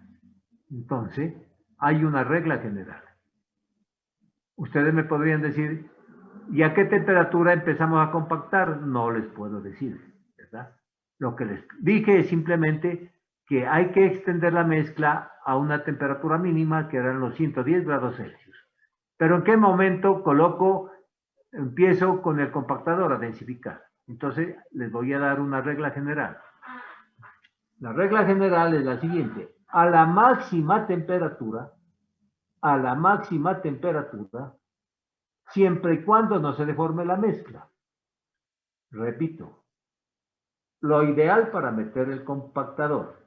Entonces hay una regla general. Ustedes me podrían decir, ¿y a qué temperatura empezamos a compactar? No les puedo decir, ¿verdad? Lo que les dije es simplemente que hay que extender la mezcla a una temperatura mínima que eran los 110 grados Celsius. Pero ¿en qué momento empiezo con el compactador a densificar? Entonces les voy a dar una regla general. La regla general es la siguiente: a la máxima temperatura, siempre y cuando no se deforme la mezcla. Repito, lo ideal para meter el compactador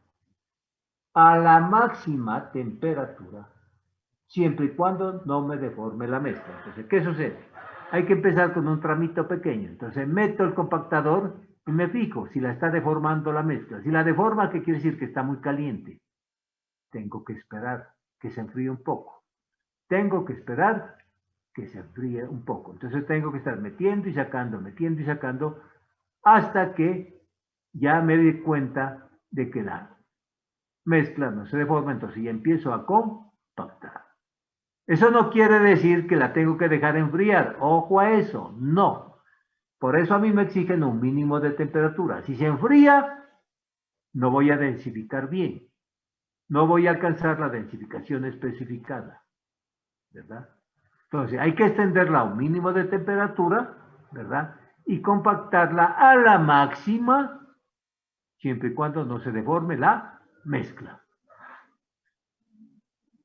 a la máxima temperatura, siempre y cuando no me deforme la mezcla. Entonces, ¿qué sucede? Hay que empezar con un tramito pequeño. Entonces, meto el compactador y me fijo si la está deformando la mezcla. Si la deforma, ¿qué quiere decir? Que está muy caliente. Tengo que esperar que se enfríe un poco. Tengo que esperar que se enfríe un poco. Entonces, tengo que estar metiendo y sacando, hasta que ya me di cuenta de que la mezcla no se deforma. Entonces, ya empiezo a compactar. Eso no quiere decir que la tengo que dejar enfriar. Ojo a eso, no. Por eso a mí me exigen un mínimo de temperatura. Si se enfría, no voy a densificar bien. No voy a alcanzar la densificación especificada, ¿verdad? Entonces, hay que extenderla a un mínimo de temperatura, ¿verdad? Y compactarla a la máxima, siempre y cuando no se deforme la mezcla.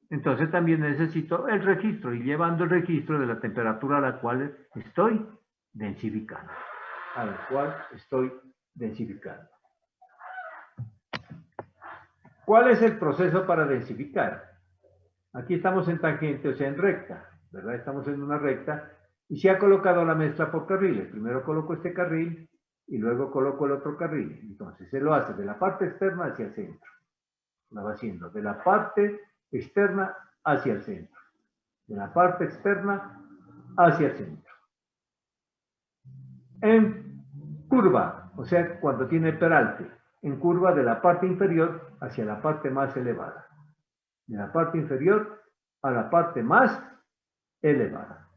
Entonces también necesito el registro, y llevando el registro de la temperatura a la cual estoy densificando. ¿Cuál es el proceso para densificar? Aquí estamos en tangente, o sea, en recta, ¿verdad? Estamos en una recta y se ha colocado la mezcla por carriles. Primero coloco este carril y luego coloco el otro carril. Entonces se lo hace de la parte externa hacia el centro. Lo va haciendo de la parte externa hacia el centro. De la parte externa hacia el centro. En curva, o sea, cuando tiene peralte, en curva de la parte inferior hacia la parte más elevada. De la parte inferior a la parte más elevada.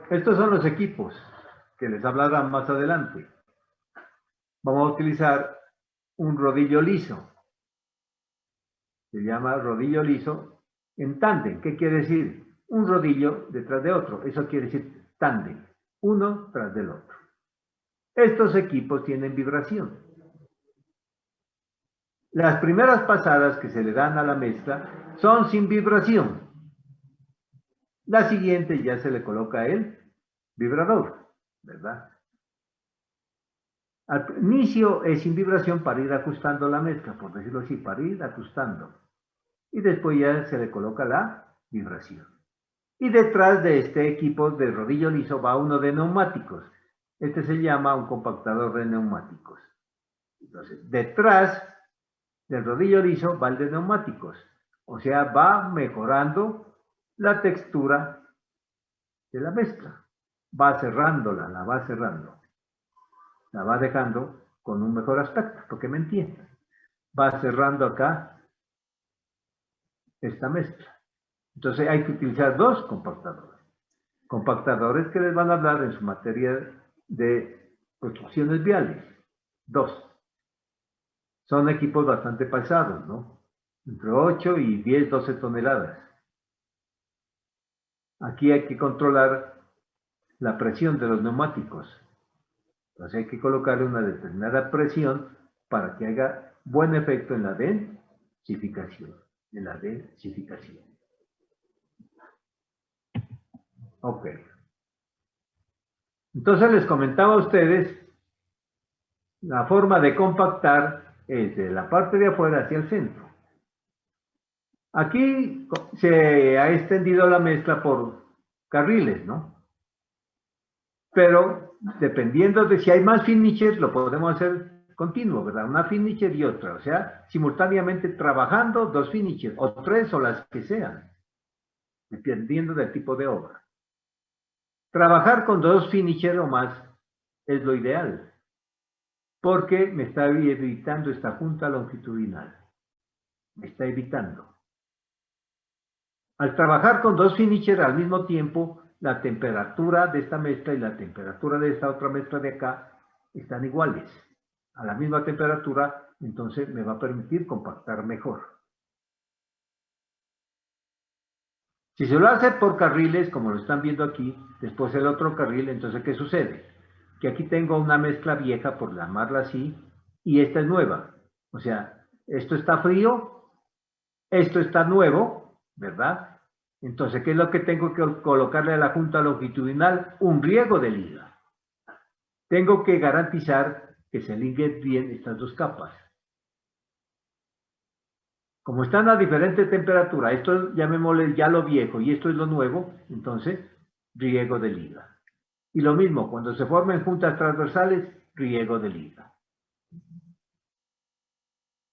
Estos son los equipos que les hablarán más adelante. Vamos a utilizar un rodillo liso. Se llama rodillo liso en tándem. ¿Qué quiere decir? Un rodillo detrás de otro. Eso quiere decir tándem. Uno tras del otro. Estos equipos tienen vibración. Las primeras pasadas que se le dan a la mezcla son sin vibración. La siguiente ya se le coloca el vibrador, ¿verdad? Al inicio es sin vibración para ir ajustando la mezcla, por decirlo así, para ir ajustando. Y después ya se le coloca la vibración. Y detrás de este equipo de rodillo liso va uno de neumáticos. Este se llama un compactador de neumáticos. Entonces, detrás del rodillo liso va el de neumáticos. O sea, va mejorando la textura de la mezcla. Va cerrándola, la va cerrando. La va dejando con un mejor aspecto, porque me entiendan. Va cerrando acá esta mezcla. Entonces hay que utilizar dos compactadores. Compactadores que les van a hablar en su materia de construcciones viales. Dos. Son equipos bastante pesados, ¿no? Entre 8 y 10, 12 toneladas. Aquí hay que controlar la presión de los neumáticos. Entonces hay que colocarle una determinada presión para que haga buen efecto en la densificación. Ok. Entonces les comentaba a ustedes, la forma de compactar es de la parte de afuera hacia el centro. Aquí se ha extendido la mezcla por carriles, ¿no? Pero dependiendo de si hay más finishers, lo podemos hacer continuo, ¿verdad? Una finisher y otra, o sea, simultáneamente trabajando dos finishers, o tres, o las que sean, dependiendo del tipo de obra. Trabajar con dos finishers o más es lo ideal, porque me está evitando esta junta longitudinal. Me está evitando. Al trabajar con dos finishers al mismo tiempo, la temperatura de esta mezcla y la temperatura de esta otra mezcla de acá están iguales. A la misma temperatura, entonces me va a permitir compactar mejor. Si se lo hace por carriles, como lo están viendo aquí, después el otro carril, entonces ¿qué sucede? Que aquí tengo una mezcla vieja, por llamarla así, y esta es nueva. O sea, esto está frío, esto está nuevo, ¿verdad? Entonces, ¿qué es lo que tengo que colocarle a la junta longitudinal? Un riego de liga. Tengo que garantizar que se liguen bien estas dos capas. Como están a diferente temperatura, esto llamémosle ya lo viejo y esto es lo nuevo, entonces riego de liga. Y lo mismo, cuando se formen juntas transversales, riego de liga.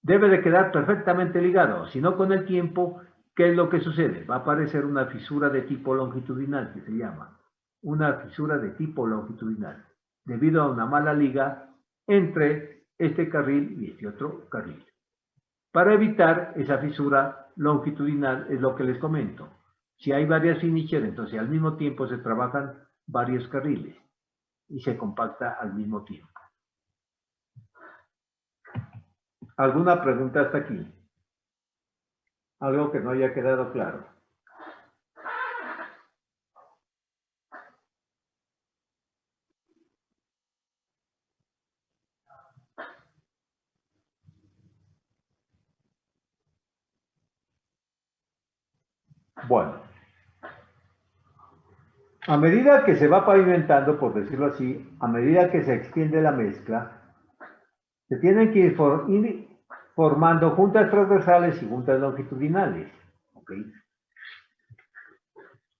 Debe de quedar perfectamente ligado, si no con el tiempo, ¿qué es lo que sucede? Va a aparecer una fisura de tipo longitudinal, que se llama. Una fisura de tipo longitudinal, debido a una mala liga entre este carril y este otro carril. Para evitar esa fisura longitudinal es lo que les comento. Si hay varias finishers, entonces al mismo tiempo se trabajan varios carriles y se compacta al mismo tiempo. ¿Alguna pregunta hasta aquí? Algo que no haya quedado claro. Bueno, a medida que se va pavimentando, por decirlo así, a medida que se extiende la mezcla, se tienen que ir formando juntas transversales y juntas longitudinales. ¿Okay?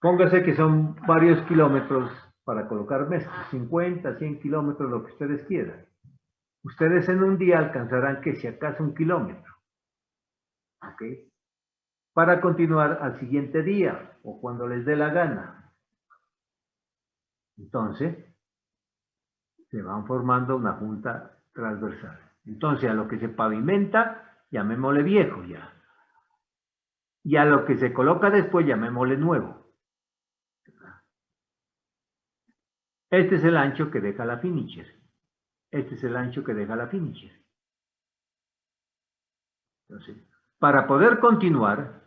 Póngase que son varios kilómetros para colocar mezclas, 50, 100 kilómetros, lo que ustedes quieran. Ustedes en un día alcanzarán que si acaso 1 kilómetro. ¿Okay? Para continuar al siguiente día o cuando les dé la gana. Entonces, se van formando una junta transversal. Entonces, a lo que se pavimenta, llamémosle viejo ya. Y a lo que se coloca después, llamémosle nuevo. Este es el ancho que deja la finisher. Este es el ancho que deja la finisher. Entonces, para poder continuar,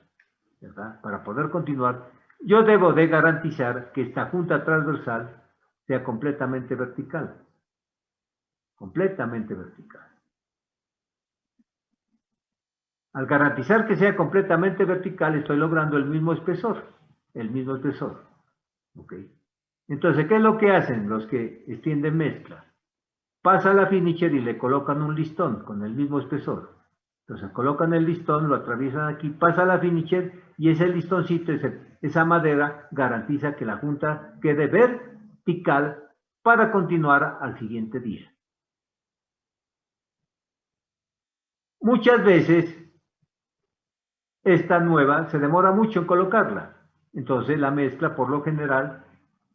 ¿verdad? Para poder continuar, yo debo de garantizar que esta junta transversal sea completamente vertical. Completamente vertical. Al garantizar que sea completamente vertical, estoy logrando el mismo espesor. El mismo espesor. ¿Ok? Entonces, ¿qué es lo que hacen los que extienden mezcla? Pasa la finisher y le colocan un listón con el mismo espesor. Entonces colocan el listón, lo atraviesan aquí, pasa la finisher y ese listoncito, esa madera, garantiza que la junta quede vertical para continuar al siguiente día. Muchas veces esta nueva se demora mucho en colocarla. Entonces la mezcla por lo general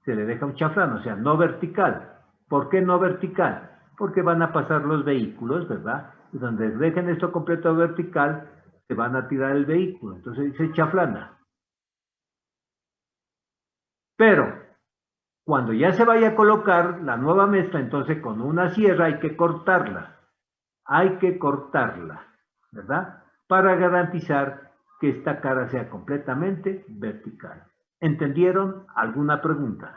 se le deja un chaflán, o sea, no vertical. ¿Por qué no vertical? porque van a pasar los vehículos, ¿verdad? Y donde dejen esto completo vertical, se van a tirar el vehículo. Entonces se chaflana. Pero cuando ya se vaya a colocar la nueva mezcla, entonces con una sierra hay que cortarla. Hay que cortarla, ¿verdad? Para garantizar que esta cara sea completamente vertical. ¿Entendieron? ¿Alguna pregunta?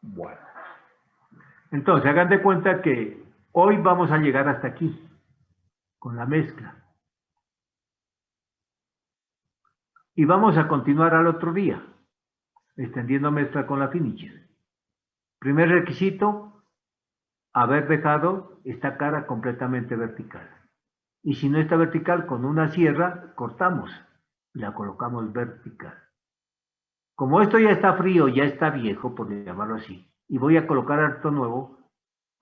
Bueno. Entonces, hagan de cuenta que hoy vamos a llegar hasta aquí, con la mezcla. Y vamos a continuar al otro día, extendiendo mezcla con la finisher. Primer requisito, haber dejado esta cara completamente vertical. Y si no está vertical, con una sierra cortamos y la colocamos vertical. Como esto ya está frío, ya está viejo, por llamarlo así, y voy a colocar harto nuevo,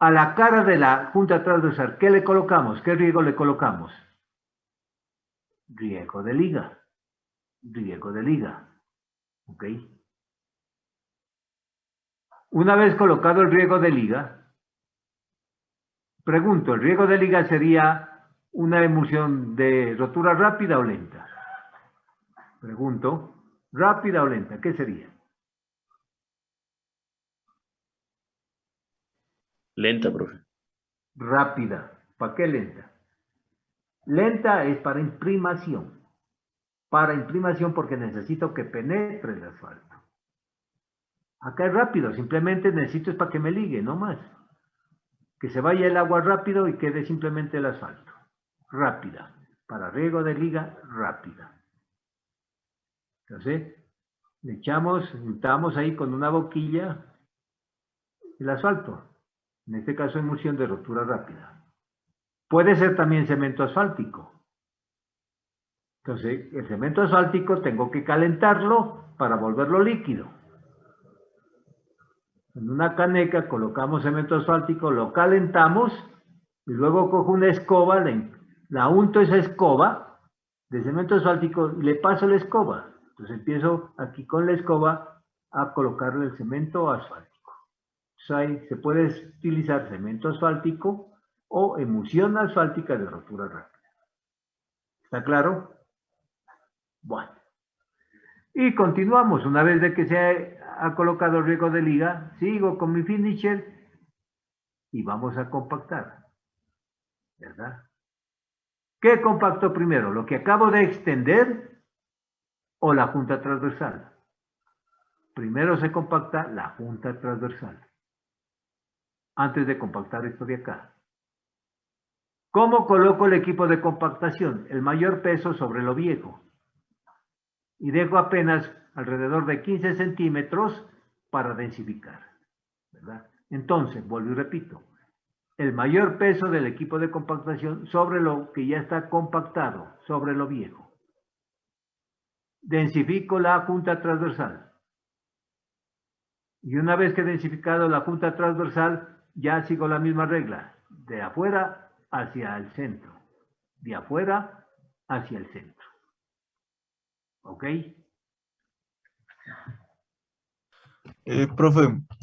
a la cara de la junta transversal, ¿qué le colocamos? ¿Qué riego le colocamos? Riego de liga. Riego de liga. ¿Ok? Una vez colocado el riego de liga, pregunto, ¿el riego de liga sería una emulsión de rotura rápida o lenta? Pregunto, ¿rápida o lenta? ¿Qué sería? Lenta, profe. Rápida. ¿Para qué lenta? Lenta es para imprimación. Para imprimación porque necesito que penetre el asfalto. Acá es rápido, simplemente necesito es para que me ligue, no más. Que se vaya el agua rápido y quede simplemente el asfalto. Rápida. Para riego de liga, rápida. Entonces, le echamos, untamos ahí con una boquilla el asfalto. En este caso, emulsión de rotura rápida. Puede ser también cemento asfáltico. Entonces, el cemento asfáltico tengo que calentarlo para volverlo líquido. En una caneca colocamos cemento asfáltico, lo calentamos y luego cojo una escoba, la unto esa escoba de cemento asfáltico y le paso la escoba. Entonces empiezo aquí con la escoba a colocarle el cemento asfáltico. Entonces ahí se puede utilizar cemento asfáltico o emulsión asfáltica de rotura rápida. ¿Está claro? Bueno. Y continuamos. Una vez de que se ha colocado el riego de liga, sigo con mi finisher y vamos a compactar. ¿Verdad? ¿Qué compacto primero? ¿Lo que acabo de extender o la junta transversal? Primero se compacta la junta transversal. Antes de compactar esto de acá. ¿Cómo coloco el equipo de compactación? El mayor peso sobre lo viejo. Y dejo apenas alrededor de 15 centímetros para densificar. ¿Verdad? Entonces, vuelvo y repito. El mayor peso del equipo de compactación sobre lo que ya está compactado, sobre lo viejo. Densifico la junta transversal. Y una vez que he densificado la junta transversal, ya sigo la misma regla. De afuera hacia el centro. De afuera hacia el centro. ¿Ok? Profe,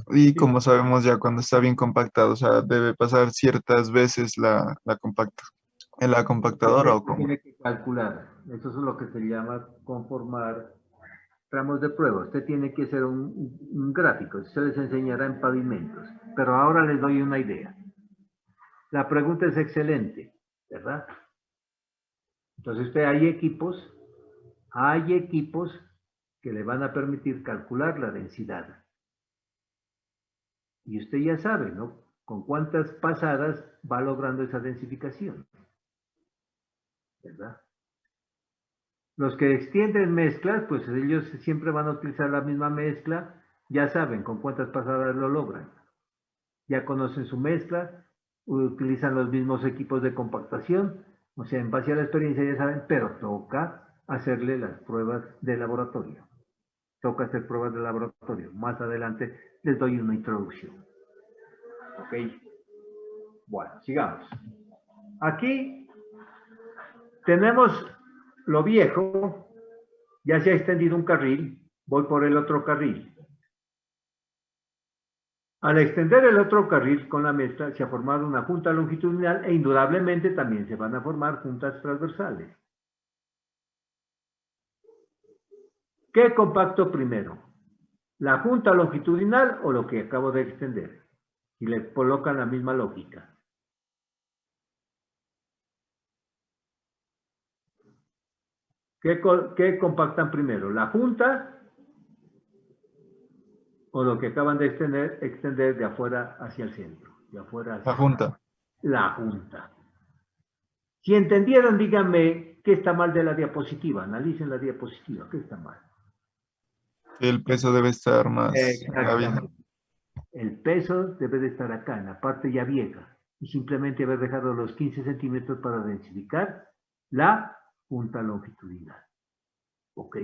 y Sí. como sabemos ya cuando está bien compactado, o sea, debe pasar ciertas veces en la compactadora o Usted cómo. tiene que calcular. Eso es lo que se llama conformar tramos de prueba. Usted tiene que hacer un gráfico. Se les enseñará en pavimentos. Pero ahora les doy una idea. La pregunta es excelente, ¿verdad? Entonces hay equipos que le van a permitir calcular la densidad. Y usted ya sabe, ¿no? Con cuántas pasadas va logrando esa densificación, ¿verdad? Los que extienden mezclas, pues ellos siempre van a utilizar la misma mezcla, ya saben con cuántas pasadas lo logran. Ya conocen su mezcla, utilizan los mismos equipos de compactación, o sea, en base a la experiencia ya saben, pero toca hacerle las pruebas de laboratorio. Toca hacer pruebas de laboratorio. Más adelante les doy una introducción. ¿Ok? Bueno, sigamos. Aquí tenemos lo viejo, ya se ha extendido un carril, voy por el otro carril. Al extender el otro carril con la mezcla se ha formado una junta longitudinal e indudablemente también se van a formar juntas transversales. ¿Qué compacto primero? ¿La junta longitudinal o lo que acabo de extender? Y le colocan la misma lógica. ¿Qué compactan primero? ¿La junta o lo que acaban de extender de afuera hacia el centro? De afuera hacia La junta. la junta. Si entendieron, díganme qué está mal de la diapositiva. Analicen la diapositiva. ¿Qué está mal? El peso debe estar más acá bien. Exactamente. El peso debe de estar acá, en la parte ya vieja. Y simplemente haber dejado los 15 centímetros para densificar la junta longitudinal. Ok.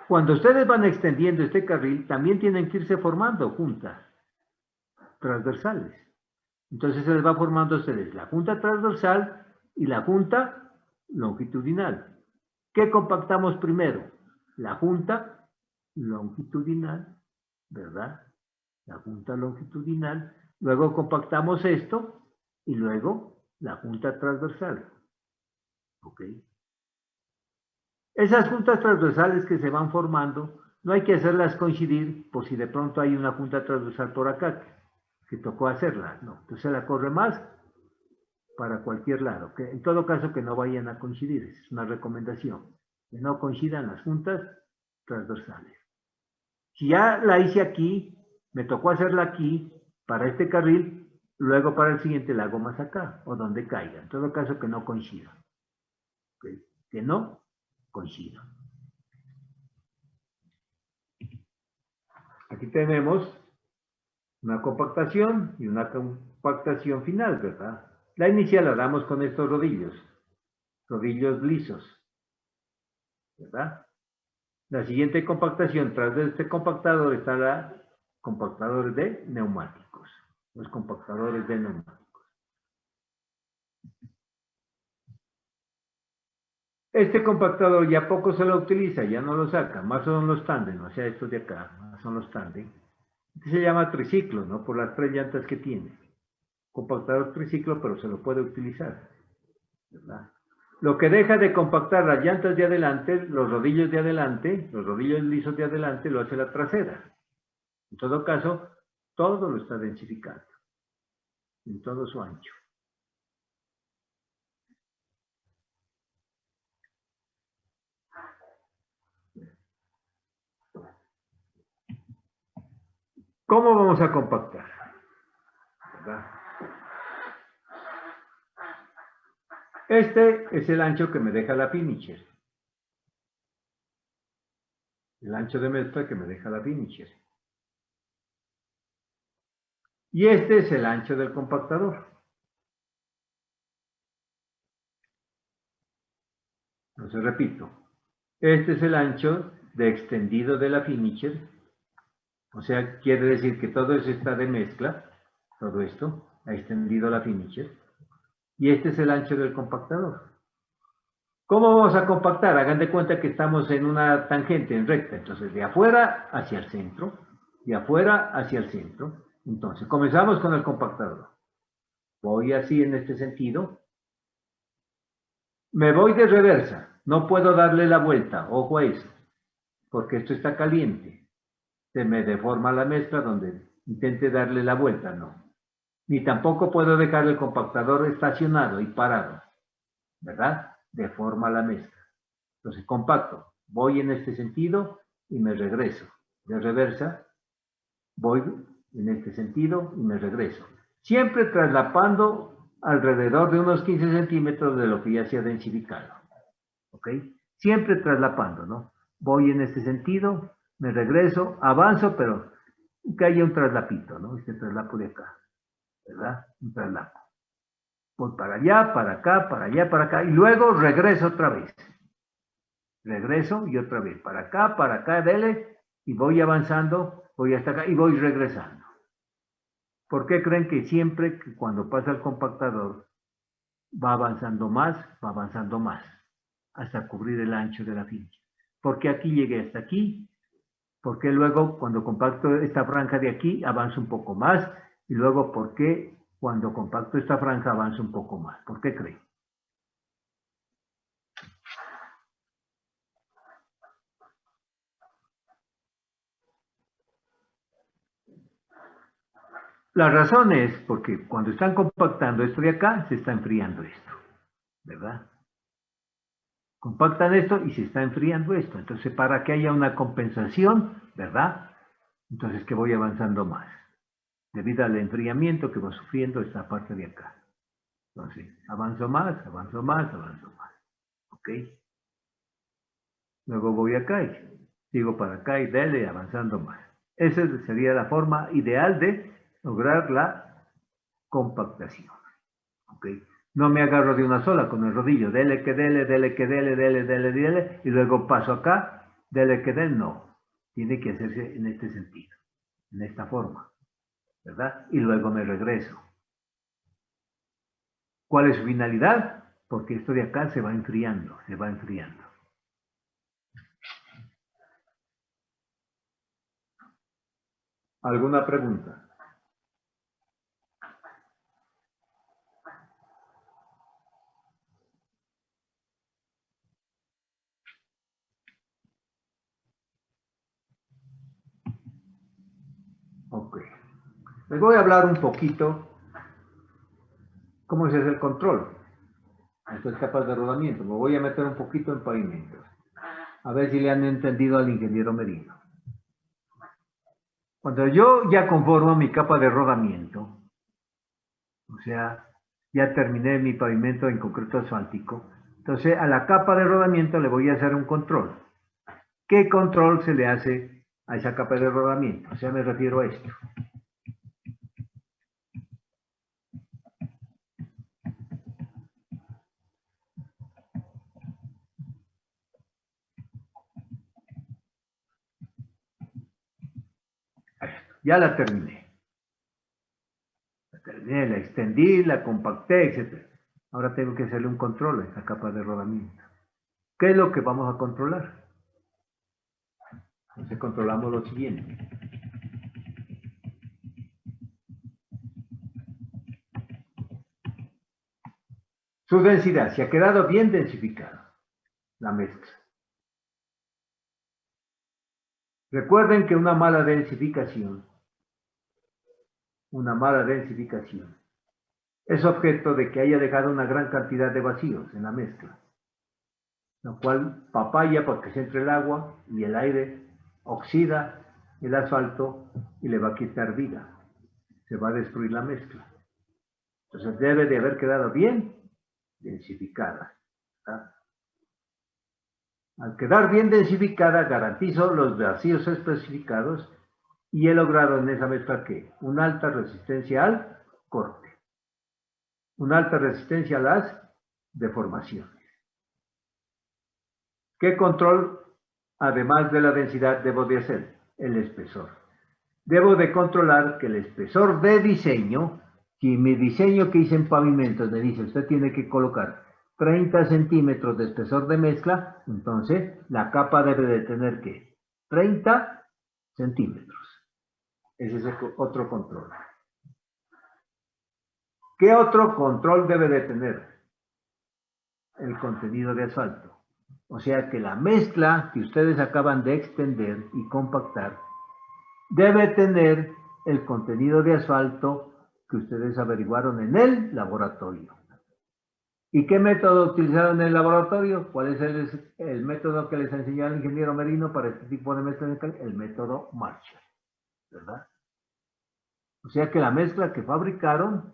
Cuando ustedes van extendiendo este carril, también tienen que irse formando juntas transversales. Entonces se les va formando a ustedes la junta transversal y la junta longitudinal. ¿Qué compactamos primero? La junta longitudinal, ¿verdad? La junta longitudinal. Luego compactamos esto y luego la junta transversal. ¿Ok? Esas juntas transversales que se van formando, no hay que hacerlas coincidir por si de pronto hay una junta transversal por acá que tocó hacerla. No, entonces la corre más para cualquier lado. Que en todo caso que no vayan a coincidir, es una recomendación. Que no coincidan las juntas transversales. Si ya la hice aquí, me tocó hacerla aquí, para este carril, luego para el siguiente la hago más acá, o donde caiga. En todo caso que no coincida. ¿Okay? Que no coincida. Aquí tenemos una compactación y una compactación final, ¿verdad? La inicial la damos con estos rodillos lisos, ¿verdad? La siguiente compactación, tras de este compactador está la compactadores de neumáticos, los compactadores de neumáticos. Este compactador ya poco se lo utiliza, ya no lo saca, más son los tándem, o sea, estos de acá, más son los tándem. Este se llama triciclo, ¿no? Por las 3 llantas que tiene. Compactador triciclo, pero se lo puede utilizar, ¿verdad? Lo que deja de compactar las llantas de adelante, los rodillos de adelante, los rodillos lisos de adelante, lo hace la trasera. En todo caso, todo lo está densificando, en todo su ancho. ¿Cómo vamos a compactar? ¿Verdad? Este es el ancho que me deja la finisher. El ancho de mezcla que me deja la finisher. Y este es el ancho del compactador. Entonces repito, este es el ancho de extendido de la finisher. O sea, quiere decir que todo eso está de mezcla, todo esto ha extendido la finisher. Y este es el ancho del compactador. ¿Cómo vamos a compactar? Hagan de cuenta que estamos en una tangente, en recta. Entonces, de afuera hacia el centro, de afuera hacia el centro. Entonces, comenzamos con el compactador. Voy así en este sentido. Me voy de reversa. No puedo darle la vuelta. Ojo a eso. Porque esto está caliente. Se me deforma la mezcla donde intente darle la vuelta. No. Ni tampoco puedo dejar el compactador estacionado y parado. ¿Verdad? Deforma la mezcla. Entonces compacto, voy en este sentido y me regreso. De reversa, voy en este sentido y me regreso. Siempre traslapando alrededor de unos 15 centímetros de lo que ya se ha densificado. ¿Ok? Siempre traslapando, ¿no? Voy en este sentido, me regreso, avanzo, pero que haya un traslapito, ¿no? Este traslapo de acá, ¿verdad? Un traslapo. Voy para allá, para acá, para allá, para acá, y luego regreso otra vez. Regreso y otra vez, para acá, dele, y voy avanzando, voy hasta acá y voy regresando. ¿Por qué creen que siempre que cuando pasa el compactador va avanzando más, hasta cubrir el ancho de la fincha? ¿Por qué aquí llegué hasta aquí? ¿Por qué luego cuando compacto esta franja de aquí avanza un poco más? Y luego, ¿por qué cuando compacto esta franja avanza un poco más? ¿Por qué creen? La razón es porque cuando están compactando esto de acá, se está enfriando esto, ¿verdad? Compactan esto y se está enfriando esto. Entonces, para que haya una compensación, ¿verdad? Entonces, que voy avanzando más, debido al enfriamiento que va sufriendo esta parte de acá. Entonces, avanzo más, ¿ok? Luego voy acá y sigo para acá y dele avanzando más. Esa sería la forma ideal de lograr la compactación, ¿ok? No me agarro de una sola con el rodillo, dele que dele, dele, y luego paso acá, dele que dele, no. Tiene que hacerse en este sentido, en esta forma, ¿verdad? Y luego me regreso. ¿Cuál es su finalidad? Porque esto de acá se va enfriando, se va enfriando. ¿Alguna pregunta? Ok. Les voy a hablar un poquito cómo se hace el control a estas capas de rodamiento. Me voy a meter un poquito en pavimentos. A ver si le han entendido al ingeniero Merino. Cuando yo ya conformo mi capa de rodamiento, o sea, ya terminé mi pavimento en concreto asfáltico, entonces a la capa de rodamiento le voy a hacer un control. ¿Qué control se le hace a esa capa de rodamiento? O sea, me refiero a esto. Ya la terminé. La extendí, la compacté, etc. Ahora tengo que hacerle un control a esta capa de rodamiento. ¿Qué es lo que vamos a controlar? Entonces controlamos lo siguiente. Su densidad, si ha quedado bien densificada, la mezcla. Recuerden que una mala densificación es objeto de que haya dejado una gran cantidad de vacíos en la mezcla, lo cual papaya porque se entre el agua y el aire oxida el asfalto y le va a quitar vida, se va a destruir la mezcla. Entonces debe de haber quedado bien densificada, ¿verdad? Al quedar bien densificada garantizo los vacíos especificados y he logrado en esa mezcla que una alta resistencia al corte, una alta resistencia a las deformaciones. ¿Qué control, además de la densidad, debo de hacer? El espesor. Debo de controlar que el espesor de diseño, si mi diseño que hice en pavimentos me dice usted tiene que colocar 30 centímetros de espesor de mezcla, entonces la capa debe de tener ¿qué? 30 centímetros. Ese es otro control. ¿Qué otro control debe de tener? El contenido de asfalto. O sea que la mezcla que ustedes acaban de extender y compactar debe tener el contenido de asfalto que ustedes averiguaron en el laboratorio. ¿Y qué método utilizaron en el laboratorio? ¿Cuál es el método que les enseñó el ingeniero Merino para este tipo de mezcla? El método Marshall, ¿verdad? O sea que la mezcla que fabricaron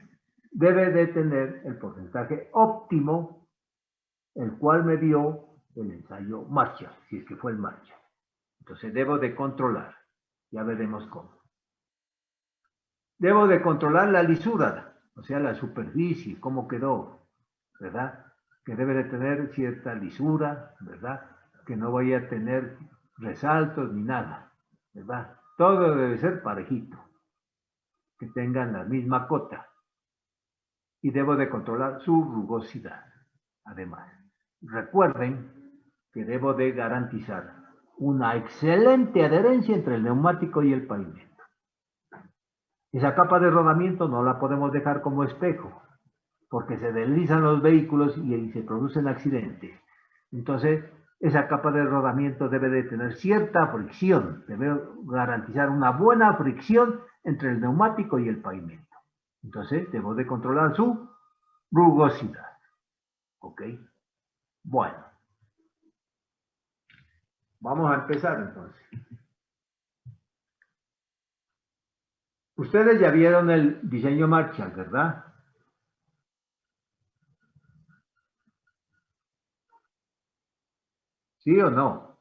debe de tener el porcentaje óptimo, el cual me dio el ensayo Marshall, si es que fue el Marshall. Entonces debo de controlar, ya veremos cómo. Debo de controlar la lisura, o sea, la superficie, cómo quedó, ¿verdad? Que debe de tener cierta lisura, ¿verdad? Que no vaya a tener resaltos ni nada, ¿verdad? Todo debe ser parejito. ¿Ok? que tengan la misma cota. Y debo de controlar su rugosidad. Además, recuerden que debo de garantizar una excelente adherencia entre el neumático y el pavimento. Esa capa de rodamiento no la podemos dejar como espejo, porque se deslizan los vehículos y se producen accidentes. Entonces, esa capa de rodamiento debe de tener cierta fricción, debe garantizar una buena fricción entre el neumático y el pavimento. Entonces, debo de controlar su rugosidad. ¿Ok? Bueno. Vamos a empezar entonces. Ustedes ya vieron el diseño Marshall, ¿verdad? ¿Sí o no?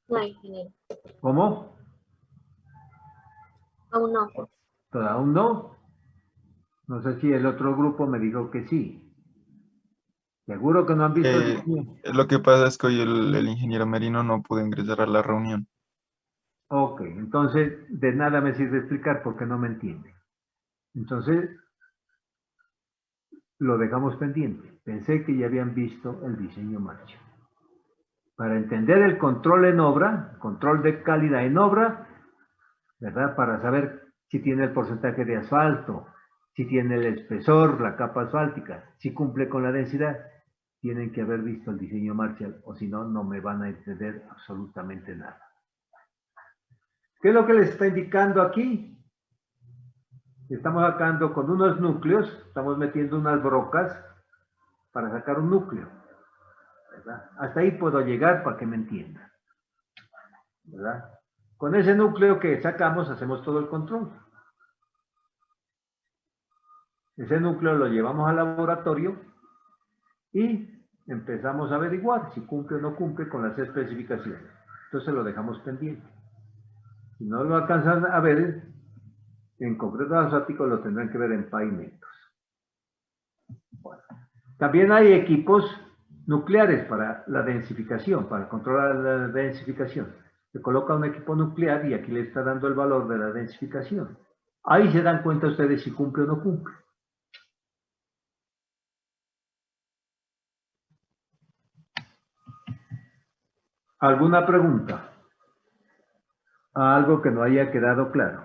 No, ingeniero. ¿Cómo? Aún no. ¿Aún no? No sé si el otro grupo me dijo que sí. ¿Seguro que no han visto el diseño? Lo que pasa es que hoy el ingeniero Merino no pudo ingresar a la reunión. Ok, entonces de nada me sirve explicar porque no me entiende. Entonces, lo dejamos pendiente. Pensé que ya habían visto el diseño Marshall. Para entender el control en obra, control de calidad en obra, ¿verdad? Para saber si tiene el porcentaje de asfalto, si tiene el espesor, la capa asfáltica, si cumple con la densidad, tienen que haber visto el diseño Marshall, o si no, no me van a entender absolutamente nada. ¿Qué es lo que les está indicando aquí? Estamos sacando con unos núcleos, estamos metiendo unas brocas para sacar un núcleo, ¿verdad? Hasta ahí puedo llegar para que me entiendan, ¿verdad? Con ese núcleo que sacamos hacemos todo el control. Ese núcleo lo llevamos al laboratorio y empezamos a averiguar si cumple o no cumple con las especificaciones. Entonces lo dejamos pendiente. Si no lo alcanzan a ver, en concreto asfáltico lo tendrán que ver en pavimentos. Bueno. También hay equipos nucleares para la densificación, para controlar la densificación. Se coloca un equipo nuclear y aquí le está dando el valor de la densificación. Ahí se dan cuenta ustedes si cumple o no cumple. ¿Alguna pregunta? ¿Algo que no haya quedado claro?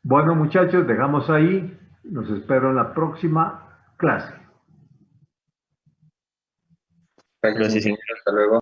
Bueno, muchachos, dejamos ahí. Los espero en la próxima clase. Gracias, señor. Hasta luego.